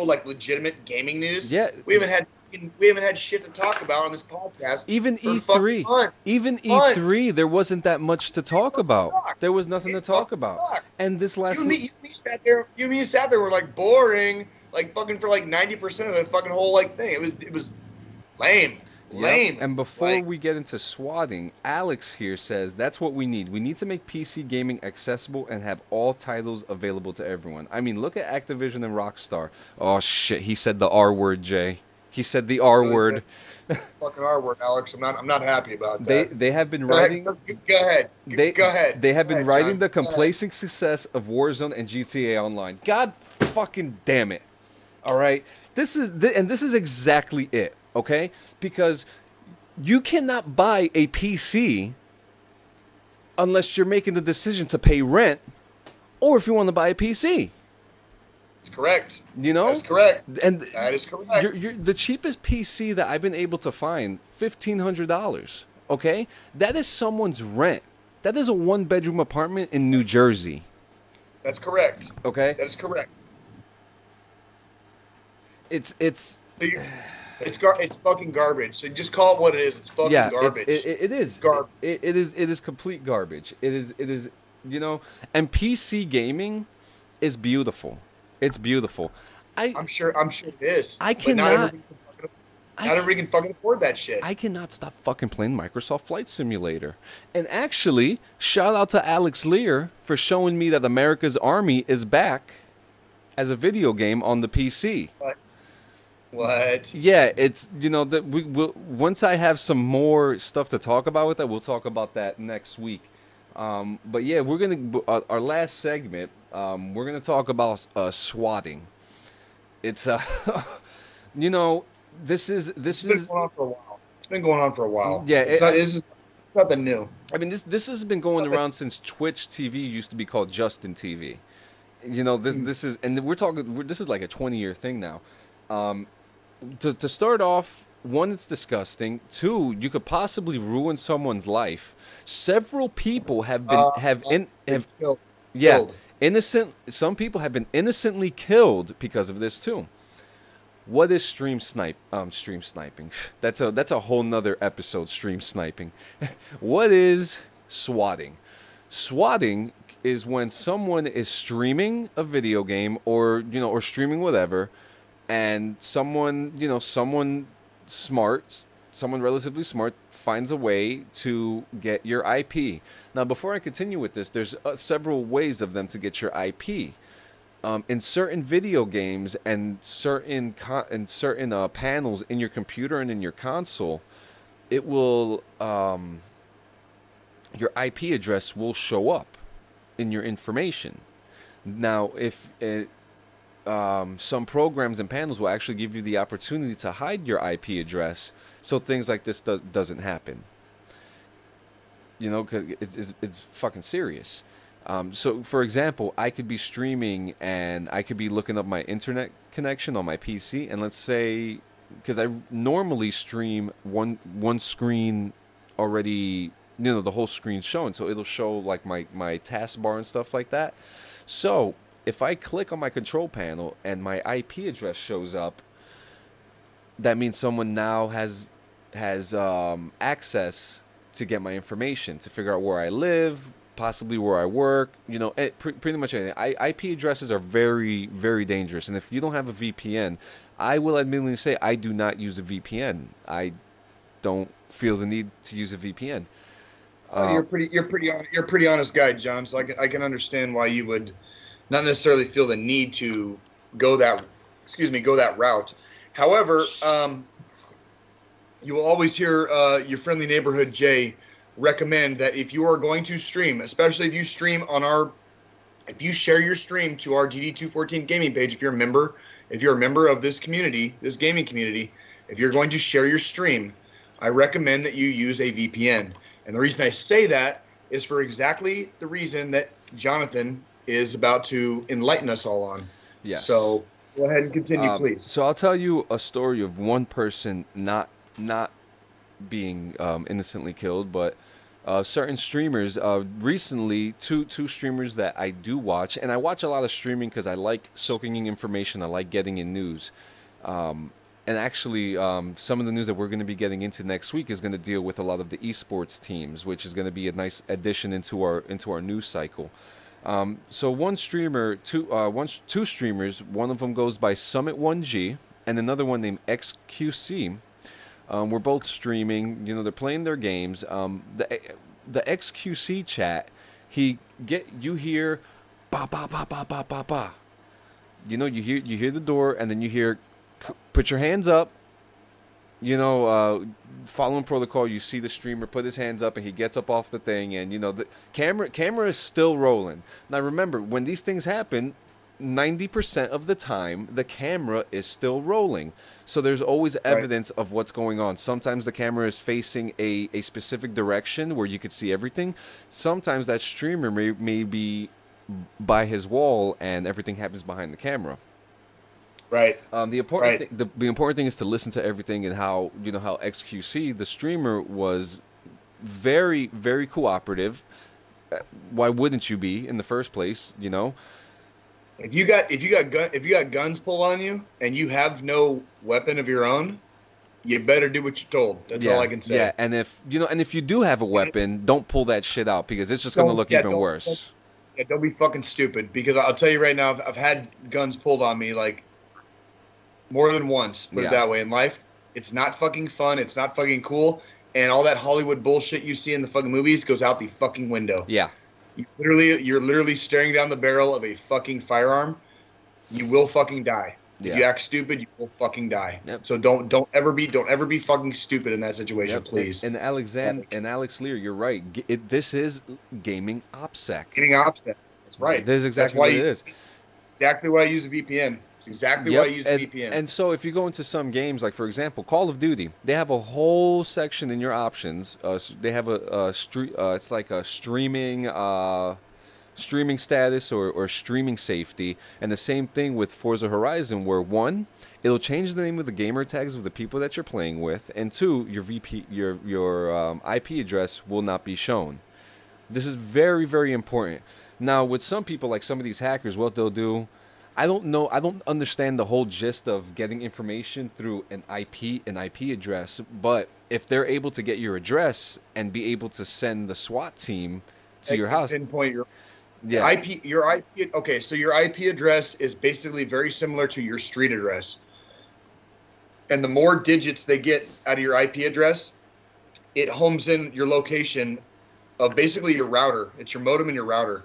like legitimate gaming news. Yeah. We haven't had shit to talk about on this podcast. Even for E3, fucking months. even Months. E3, there wasn't that much to talk about. sucked. There was nothing to It talk fucking about. sucked. And this last You and me sat there. You and me sat there. Were like boring. Like fucking for like 90% of the fucking whole like thing. It was lame. Yep. Lame. And before Like, we get into swatting, Alex here says that's what we need. We need to make PC gaming accessible and have all titles available to everyone. I mean, look at Activision and Rockstar. Oh shit, he said the R word, Jay. He said the R Really word. fucking R word, Alex. I'm not happy about They that. they have been Go ahead. writing. Go ahead. Go ahead. They have Go been ahead, writing John. the Go ahead. complacent success of Warzone and GTA Online. God fucking damn it! All right, this is exactly it. Okay, because you cannot buy a PC unless you're making the decision to pay rent, or if you want to buy a PC. It's correct. You know, That's correct. And That is correct. you're the cheapest PC that I've been able to find, $1,500. Okay, that is someone's rent. That is a 1-bedroom apartment in New Jersey. That's correct. Okay, That is correct. it's It's fucking garbage. So just call it what it is. It's fucking garbage. It is Garbage. It is complete garbage. It is you know, and PC gaming is beautiful. It's beautiful. I'm sure it is. I but not cannot. everybody can fucking afford that shit. I cannot stop fucking playing Microsoft Flight Simulator. And actually, shout out to Alex Lear for showing me that America's Army is back as a video game on the PC. What? Yeah, it's, you know, that we will, once I have some more stuff to talk about with that, we'll talk about that next week. But yeah, we're gonna our last segment. We're gonna talk about swatting. It's you know, this is Been going on for a while. It's been going on for a while. Yeah, it's nothing new. I mean, this has been going around since Twitch TV used to be called Justin TV. You know, this is, and we're talking. This is like a 20-year thing now. To start off, one, it's disgusting. Two, you could possibly ruin someone's life. Several people have been Killed. innocent. Some people have been innocently killed because of this too. What is stream sniping? That's a whole nother episode. Stream sniping. What is swatting? Swatting is when someone is streaming a video game or streaming whatever, and someone smart, someone relatively smart finds a way to get your IP. Now, before I continue with this, there's several ways of them to get your IP. In certain video games and certain panels in your computer and in your console, it will your IP address will show up in your information. Now, if some programs and panels will actually give you the opportunity to hide your IP address, so things like this doesn't happen. You know, 'cause it's fucking serious. So, for example, I could be streaming and I could be looking up my internet connection on my PC, and let's say, because I normally stream one screen already, the whole screen's showing, so it'll show like my taskbar and stuff like that. So, if I click on my control panel and my IP address shows up, that means someone now has access to get my information, to figure out where I live, possibly where I work, pretty much anything. IP addresses are very, very dangerous, and if you don't have a VPN, I will admittedly say I do not use a VPN. I don't feel the need to use a VPN. You're pretty honest guy, John. So I can understand why you would not necessarily feel the need to go that route. However, you will always hear your friendly neighborhood Jay recommend that if you are going to stream, especially if you stream if you share your stream to our GD214 gaming page, if you're a member of this community, this gaming community, if you're going to share your stream, I recommend that you use a VPN. And the reason I say that is for exactly the reason that Jonathan is about to enlighten us all on. Yes. So go ahead and continue, please. So I'll tell you a story of one person not being innocently killed, but certain streamers. Recently, two streamers that I do watch, and I watch a lot of streaming because I like soaking in information. I like getting in news. And actually, some of the news that we're going to be getting into next week is going to deal with a lot of the esports teams, which is going to be a nice addition into our news cycle. So two streamers. One of them goes by Summit1G, and another one named XQC. We're both streaming. They're playing their games. The XQC chat, you hear ba ba ba ba ba ba ba. You hear the door, and then you hear put your hands up, you know, following protocol, you see the streamer put his hands up and he gets up off the thing, and you know the camera is still rolling. Now remember, when these things happen, 90% of the time the camera is still rolling, so there's always evidence of what's going on. Sometimes the camera is facing a specific direction where you could see everything. Sometimes that streamer may be by his wall and everything happens behind the camera. Right. The important thing is to listen to everything, and how, you know, how XQC, the streamer, was very, very cooperative. Why wouldn't you be in the first place? You know, if you got guns pulled on you and you have no weapon of your own, you better do what you're told. That's all I can say. Yeah, and if you do have a weapon, don't pull that shit out, because it's just going to look even worse. Don't be fucking stupid, because I'll tell you right now, I've had guns pulled on me like more than once, put it that way, in life. It's not fucking fun. It's not fucking cool. And all that Hollywood bullshit you see in the fucking movies goes out the fucking window. Yeah. You're literally staring down the barrel of a fucking firearm. You will fucking die. If you act stupid, you will fucking die. Yep. So don't ever be fucking stupid in that situation, please. And Alex Lear, you're right. This is gaming OPSEC. Gaming OPSEC. That's right. This is exactly what it is. Exactly why I use a VPN. It's exactly why I use a VPN. And so if you go into some games, like for example, Call of Duty, they have a whole section in your options. They have it's like a streaming status or streaming safety, and the same thing with Forza Horizon, where one, it'll change the name of the gamer tags of the people that you're playing with, and two, your IP address will not be shown. This is very, very important. Now, with some people, like some of these hackers, what they'll do, I don't know. I don't understand the whole gist of getting information through an IP address. But if they're able to get your address and be able to send the SWAT team to your house, pinpoint your IP. Okay, so your IP address is basically very similar to your street address. And the more digits they get out of your IP address, it homes in your location of basically your router. It's your modem and your router.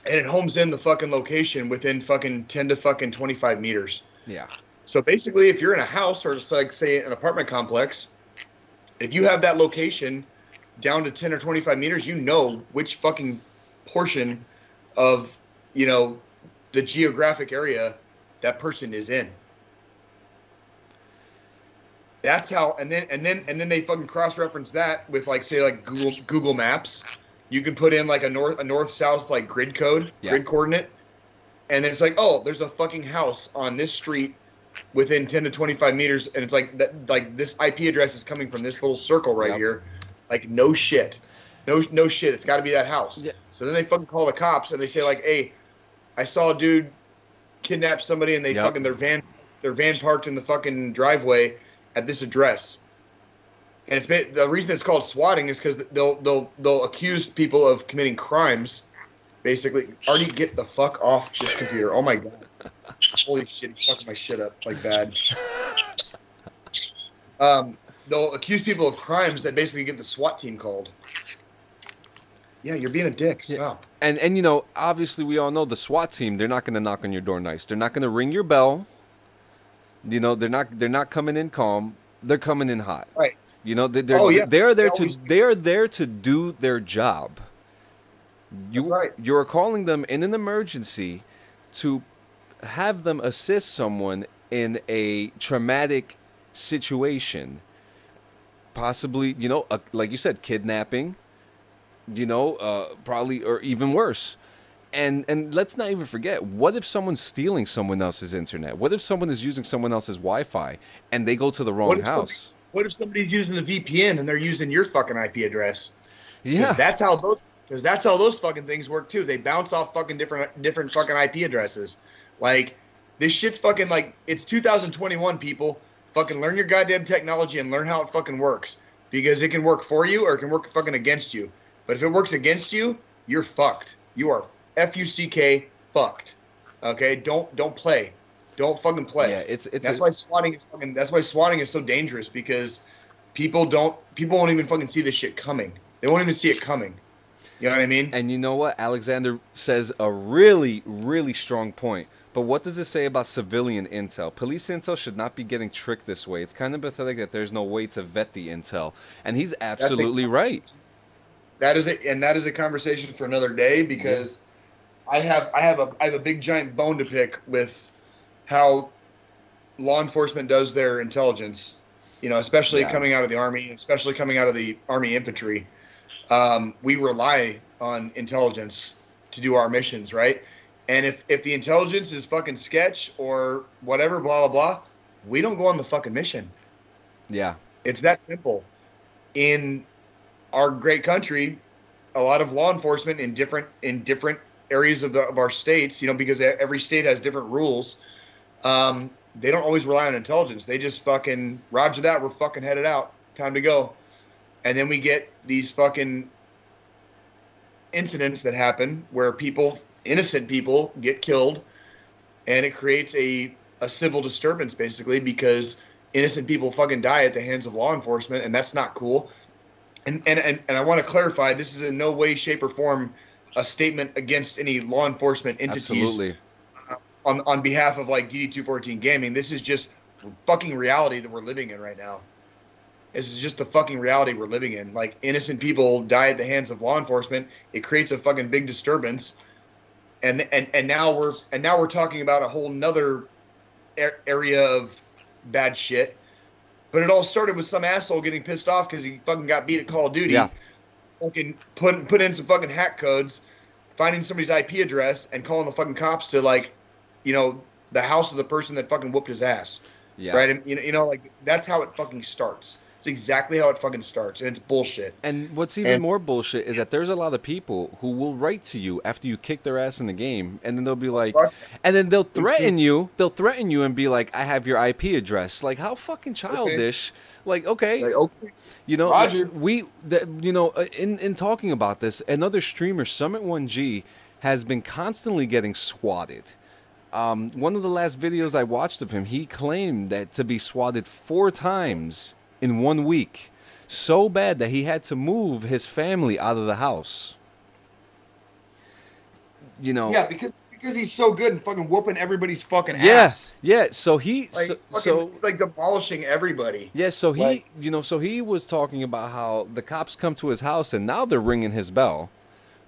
And it homes in the fucking location within fucking 10 to fucking 25 meters. Yeah. So basically, if you're in a house or just like, say, an apartment complex, if you have that location down to 10 or 25 meters, you know which fucking portion of, you know, the geographic area that person is in. That's how, and then they fucking cross-reference that with, like, say, like Google Maps. You can put in like a north-south like grid code, grid coordinate, and then it's like, oh, there's a fucking house on this street within 10 to 25 meters, and it's like that, like this IP address is coming from this little circle right here. Like, no shit, no shit. It's got to be that house. Yeah. So then they fucking call the cops and they say like, hey, I saw a dude kidnap somebody, and they fucking their van parked in the fucking driveway at this address. And it's the reason it's called swatting is because they'll accuse people of committing crimes. Basically, Artie, get the fuck off this computer! Oh my god, holy shit, he's fucking my shit up like bad. They'll accuse people of crimes that basically get the SWAT team called. Yeah, you're being a dick. Stop. And you know, obviously, we all know the SWAT team. They're not going to knock on your door nice. They're not going to ring your bell. You know, they're not coming in calm. They're coming in hot. Right. You know, they are there to do their job. You're calling them in an emergency to have them assist someone in a traumatic situation, possibly, you know, like you said, kidnapping. You know, probably, or even worse. And let's not even forget, what if someone's stealing someone else's internet? What if someone is using someone else's Wi-Fi and they go to the wrong house? What if somebody's using a VPN and they're using your fucking IP address? Yeah, that's how those fucking things work too. They bounce off fucking different fucking IP addresses. Like, this shit's fucking like, it's 2021, people. Fucking learn your goddamn technology and learn how it fucking works, because it can work for you or it can work fucking against you. But if it works against you, you're fucked. You are FUCK fucked. Okay, don't play. Don't fucking play. Yeah, that's why swatting is so dangerous, because people won't even fucking see this shit coming. They won't even see it coming. You know what I mean? And you know what? Alexander says a really, really strong point. But what does it say about civilian intel? Police intel should not be getting tricked this way. It's kind of pathetic that there's no way to vet the intel. And he's absolutely right. That is it, and that is a conversation for another day, because I have a big giant bone to pick with how law enforcement does their intelligence. You know, especially coming out of the Army, especially coming out of the Army infantry. We rely on intelligence to do our missions, right? And if the intelligence is fucking sketch or whatever, blah, blah, blah, we don't go on the fucking mission. Yeah. It's that simple. In our great country, a lot of law enforcement in different areas of our states, you know, because every state has different rules, they don't always rely on intelligence. They just fucking, roger that, we're fucking headed out, time to go. And then we get these fucking incidents that happen where people, innocent people, get killed, and it creates a civil disturbance, basically, because innocent people fucking die at the hands of law enforcement, and that's not cool. And I want to clarify, this is in no way, shape, or form a statement against any law enforcement entities. Absolutely. On behalf of like DD214 Gaming. This is just fucking reality that we're living in right now. This is just the fucking reality we're living in. Like, innocent people die at the hands of law enforcement. It creates a fucking big disturbance. And now we're talking about a whole nother area of bad shit. But it all started with some asshole getting pissed off because he fucking got beat at Call of Duty. Yeah. Fucking put in some fucking hack codes, finding somebody's IP address, and calling the fucking cops to, like, you know, the house of the person that fucking whooped his ass. Yeah. Right? And, you know, like, that's how it fucking starts. It's exactly how it fucking starts, and it's bullshit. And what's even more bullshit is that there's a lot of people who will write to you after you kick their ass in the game, and then they'll be like, and then they'll threaten you. They'll threaten you and be like, "I have your IP address." Like, how fucking childish. Like, okay, you know, Roger. You know, in talking about this, another streamer, Summit1G, has been constantly getting swatted. One of the last videos I watched of him, he claimed that to be swatted 4 times in 1 week, so bad that he had to move his family out of the house. You know, yeah, because he's so good and fucking whooping everybody's fucking ass. Yeah. So he, like demolishing everybody. Yeah. So he, you know, so he was talking about how the cops come to his house and now they're ringing his bell,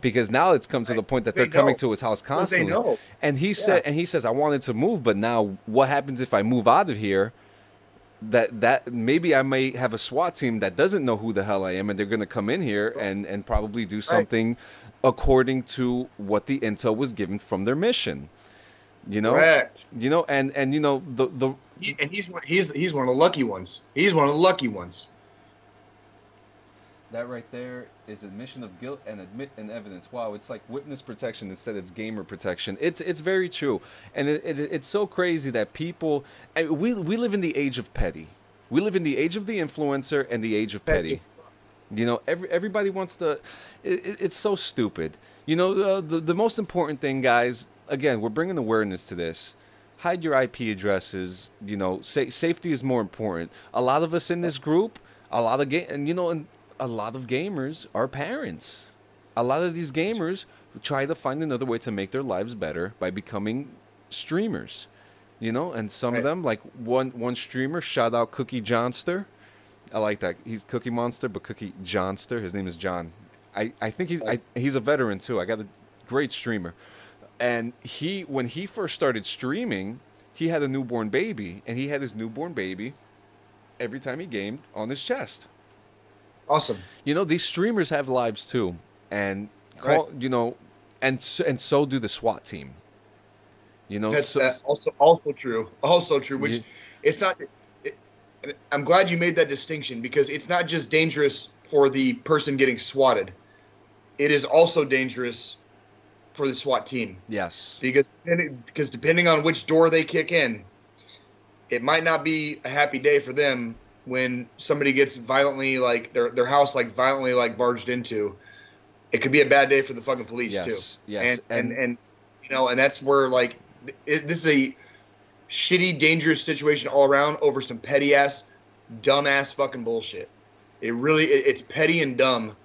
because now it's come to the point that they're coming to his house constantly. They know. And he said, and he says, I wanted to move, but now what happens if I move out of here? That maybe I may have a SWAT team that doesn't know who the hell I am, and they're going to come in here and probably do something according to what the intel was given from their mission. You know, correct. You know, and you know he's one of the lucky ones. He's one of the lucky ones. That right there is admission of guilt and evidence. Wow, it's like witness protection instead it's gamer protection. It's very true, and it's so crazy that people. We live in the age of petty. We live in the age of the influencer and the age of petty. You know, everybody wants to. It's so stupid. You know, the most important thing, guys. Again, we're bringing awareness to this. Hide your IP addresses. You know, safety is more important. A lot of us in this group, a lot of a lot of gamers are parents. A lot of these gamers try to find another way to make their lives better by becoming streamers. You know, and some of them, like one streamer, shout out Cookie Johnster. I like that. He's Cookie Monster, but Cookie Johnster. His name is John. I think he's a veteran too. I got a great streamer. And when he first started streaming, he had a newborn baby, and he had his newborn baby every time he gamed on his chest. Awesome. You know, these streamers have lives too, and you know, and so do the SWAT team. You know, that's also true. Also true. Which it's not. I'm glad you made that distinction, because it's not just dangerous for the person getting swatted. It is also dangerous for the SWAT team. Yes. Because depending on which door they kick in, it might not be a happy day for them when somebody gets violently, like their house, like violently, like barged into. It could be a bad day for the fucking police too. Yes. And you know, and that's where, like, this is a shitty, dangerous situation all around over some petty ass, dumb ass fucking bullshit. It's petty and dumb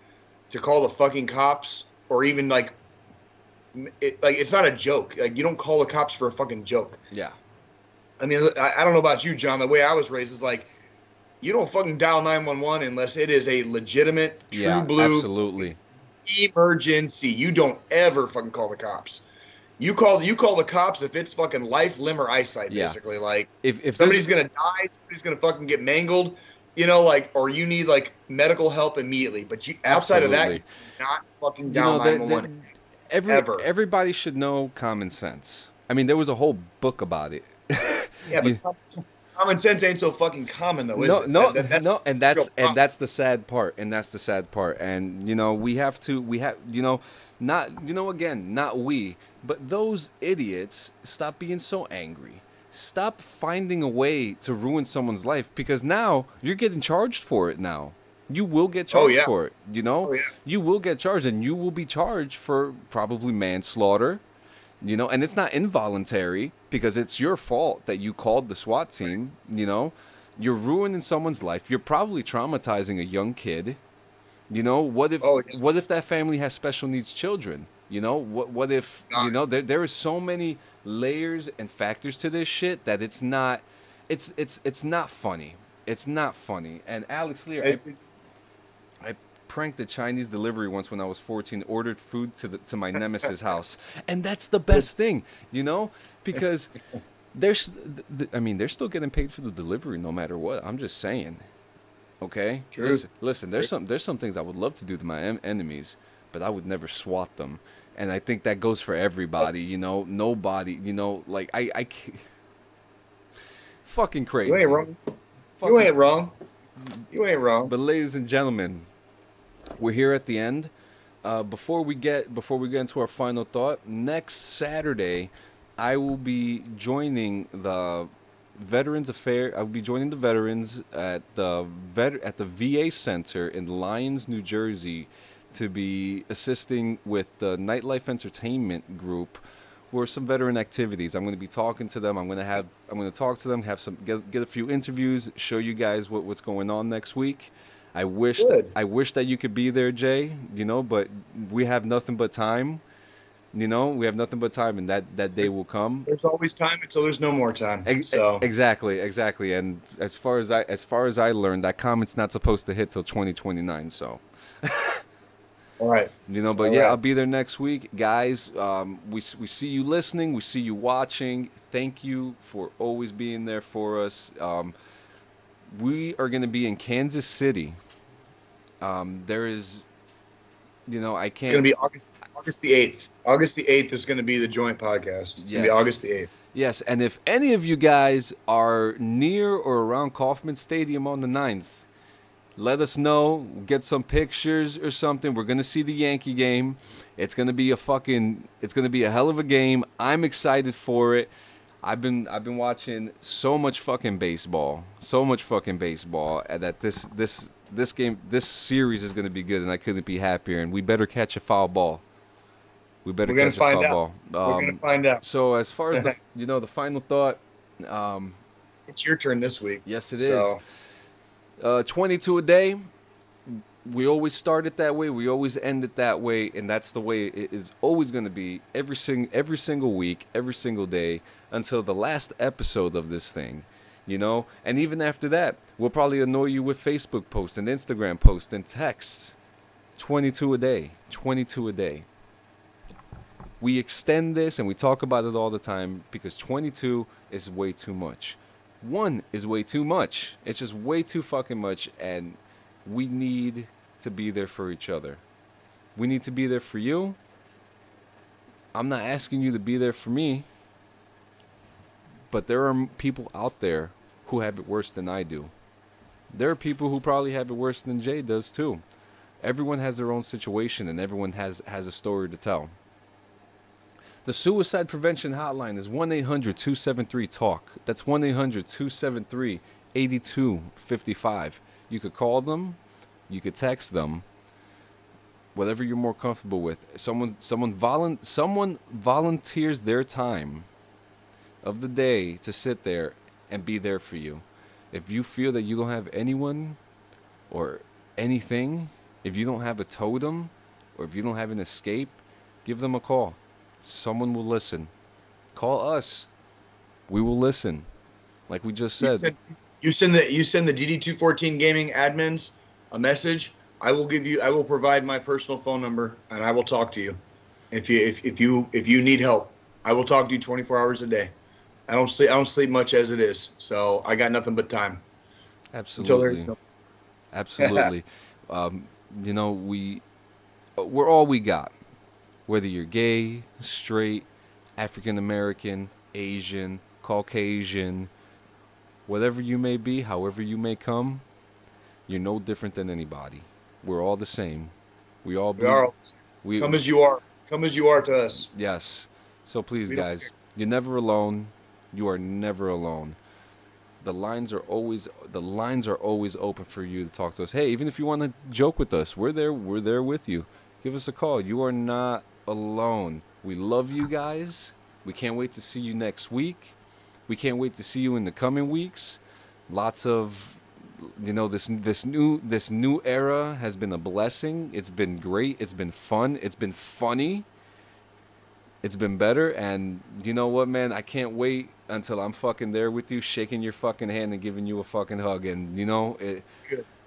to call the fucking cops, or even like it's not a joke. Like, you don't call the cops for a fucking joke. Yeah. I mean, I don't know about you, John. The way I was raised is like, you don't fucking dial 911 unless it is a legitimate, true blue, absolutely, emergency. You don't ever fucking call the cops. You call the cops if it's fucking life, limb, or eyesight. Basically, like if somebody's gonna die, somebody's gonna fucking get mangled, like, or you need like medical help immediately. But outside of that, you not fucking dial 911. Everybody should know common sense. I mean, there was a whole book about it. Yeah, but common sense ain't so fucking common though, is it? No, and that's the sad part. And not we, but those idiots, stop being so angry. Stop finding a way to ruin someone's life, because now you're getting charged for it now. You will get charged for it, You will get charged, and you will be charged for probably manslaughter, and it's not involuntary because it's your fault that you called the SWAT team, You're ruining someone's life. You're probably traumatizing a young kid. What if that family has special needs children? What if, there is so many layers and factors to this shit that it's not funny. It's not funny. And Alex Lear, I pranked a Chinese delivery once when I was 14, ordered food to my nemesis house. And that's the best thing, because they're still getting paid for the delivery no matter what. I'm just saying. Okay? True. Listen, there's some things I would love to do to my enemies, but I would never swat them. And I think that goes for everybody, nobody, like I can't. Fucking crazy. You ain't wrong. You ain't wrong. You ain't wrong. But ladies and gentlemen, we're here at the end. Before we get into our final thought, next Saturday, I will be joining the Veterans Affair. I will be joining the veterans at the VA Center in Lyons, New Jersey, to be assisting with the nightlife entertainment group for some veteran activities. I'm going to be talking to them. I'm going to talk to them, get a few interviews, show you guys what's going on next week. I wish that you could be there, Jay, but we have nothing but time. We have nothing but time, and that day will come. There's always time until there's no more time. Exactly. And as far as I learned, that comment's not supposed to hit till 2029. So. All right. I'll be there next week, guys. We see you listening. We see you watching. Thank you for always being there for us. We are going to be in Kansas City. There is, I can't. It's going to be August the 8th. August the 8th is going to be the joint podcast. It's going to be August the 8th. Yes, and if any of you guys are near or around Kauffman Stadium on the 9th, let us know. Get some pictures or something. We're going to see the Yankee game. It's going to be a hell of a game. I'm excited for it. I've been watching so much fucking baseball, and that this series is going to be good, and I couldn't be happier. And we better catch a foul ball. We're going to find out. So as far as the final thought, it's your turn this week. Yes, it is. 22 a day. We always start it that way. We always end it that way, and that's the way it is always going to be every single week, every single day, until the last episode of this thing, And even after that, we'll probably annoy you with Facebook posts and Instagram posts and texts. 22 a day. 22 a day. We extend this and we talk about it all the time because 22 is way too much. 1 is way too much. It's just way too fucking much, and we need to be there for each other. We need to be there for you. I'm not asking you to be there for me, but there are people out there who have it worse than I do. There are people who probably have it worse than Jay does too. Everyone has their own situation, and everyone has a story to tell. The suicide prevention hotline is 1-800-273-TALK. That's 1-800-273-8255. You could call them. You could text them. Whatever you're more comfortable with. Someone volunteers their time of the day to sit there and be there for you. If you feel that you don't have anyone or anything, if you don't have a totem or if you don't have an escape, give them a call. someone will listen. Call us. We will listen. Like we just said. You send the DD214 gaming admins a message. I will provide my personal phone number and I will talk to you. If you need help, I will talk to you 24 hours a day. I don't sleep much as it is, so I got nothing but time. Absolutely. Absolutely. You know, we're all we got. Whether you're gay, straight, African American, Asian, Caucasian, whatever you may be, however you may come, you're no different than anybody. We're all the same. We are. Come as you are. Come as you are to us. Yes. So please, guys, you're never alone. You are never alone. The lines are always open for you to talk to us. Hey, even if you want to joke with us, we're there with you. Give us a call. You are not alone. We love you guys. We can't wait to see you next week. We can't wait to see you in the coming weeks. Lots of, you know, this new era has been a blessing. It's been great. It's been fun. It's been funny. It's been better. And you know what, man? I can't wait until I'm fucking there with you, shaking your fucking hand and giving you a fucking hug. And you know,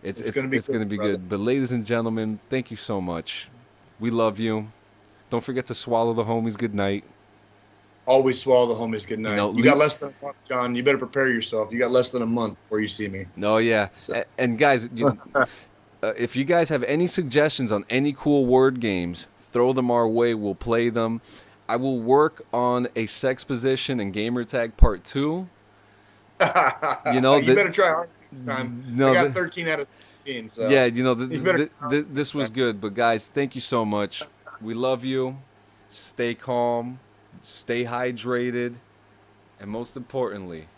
it's gonna be good. But ladies and gentlemen, thank you so much. We love you. Don't forget to swallow the homies good night. Always swallow the homies good night. You know, you got less than a month, John. You better prepare yourself. You got less than a month before you see me. No, yeah. So. And guys, if you guys have any suggestions on any cool word games, throw them our way. We'll play them. I will work on a sex position and gamer tag part 2. You know, you better try hard next time. No, I got 13 out of 15. So yeah, you know, this was good. But guys, thank you so much. We love you. Stay calm. Stay hydrated. And most importantly,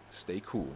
stay cool.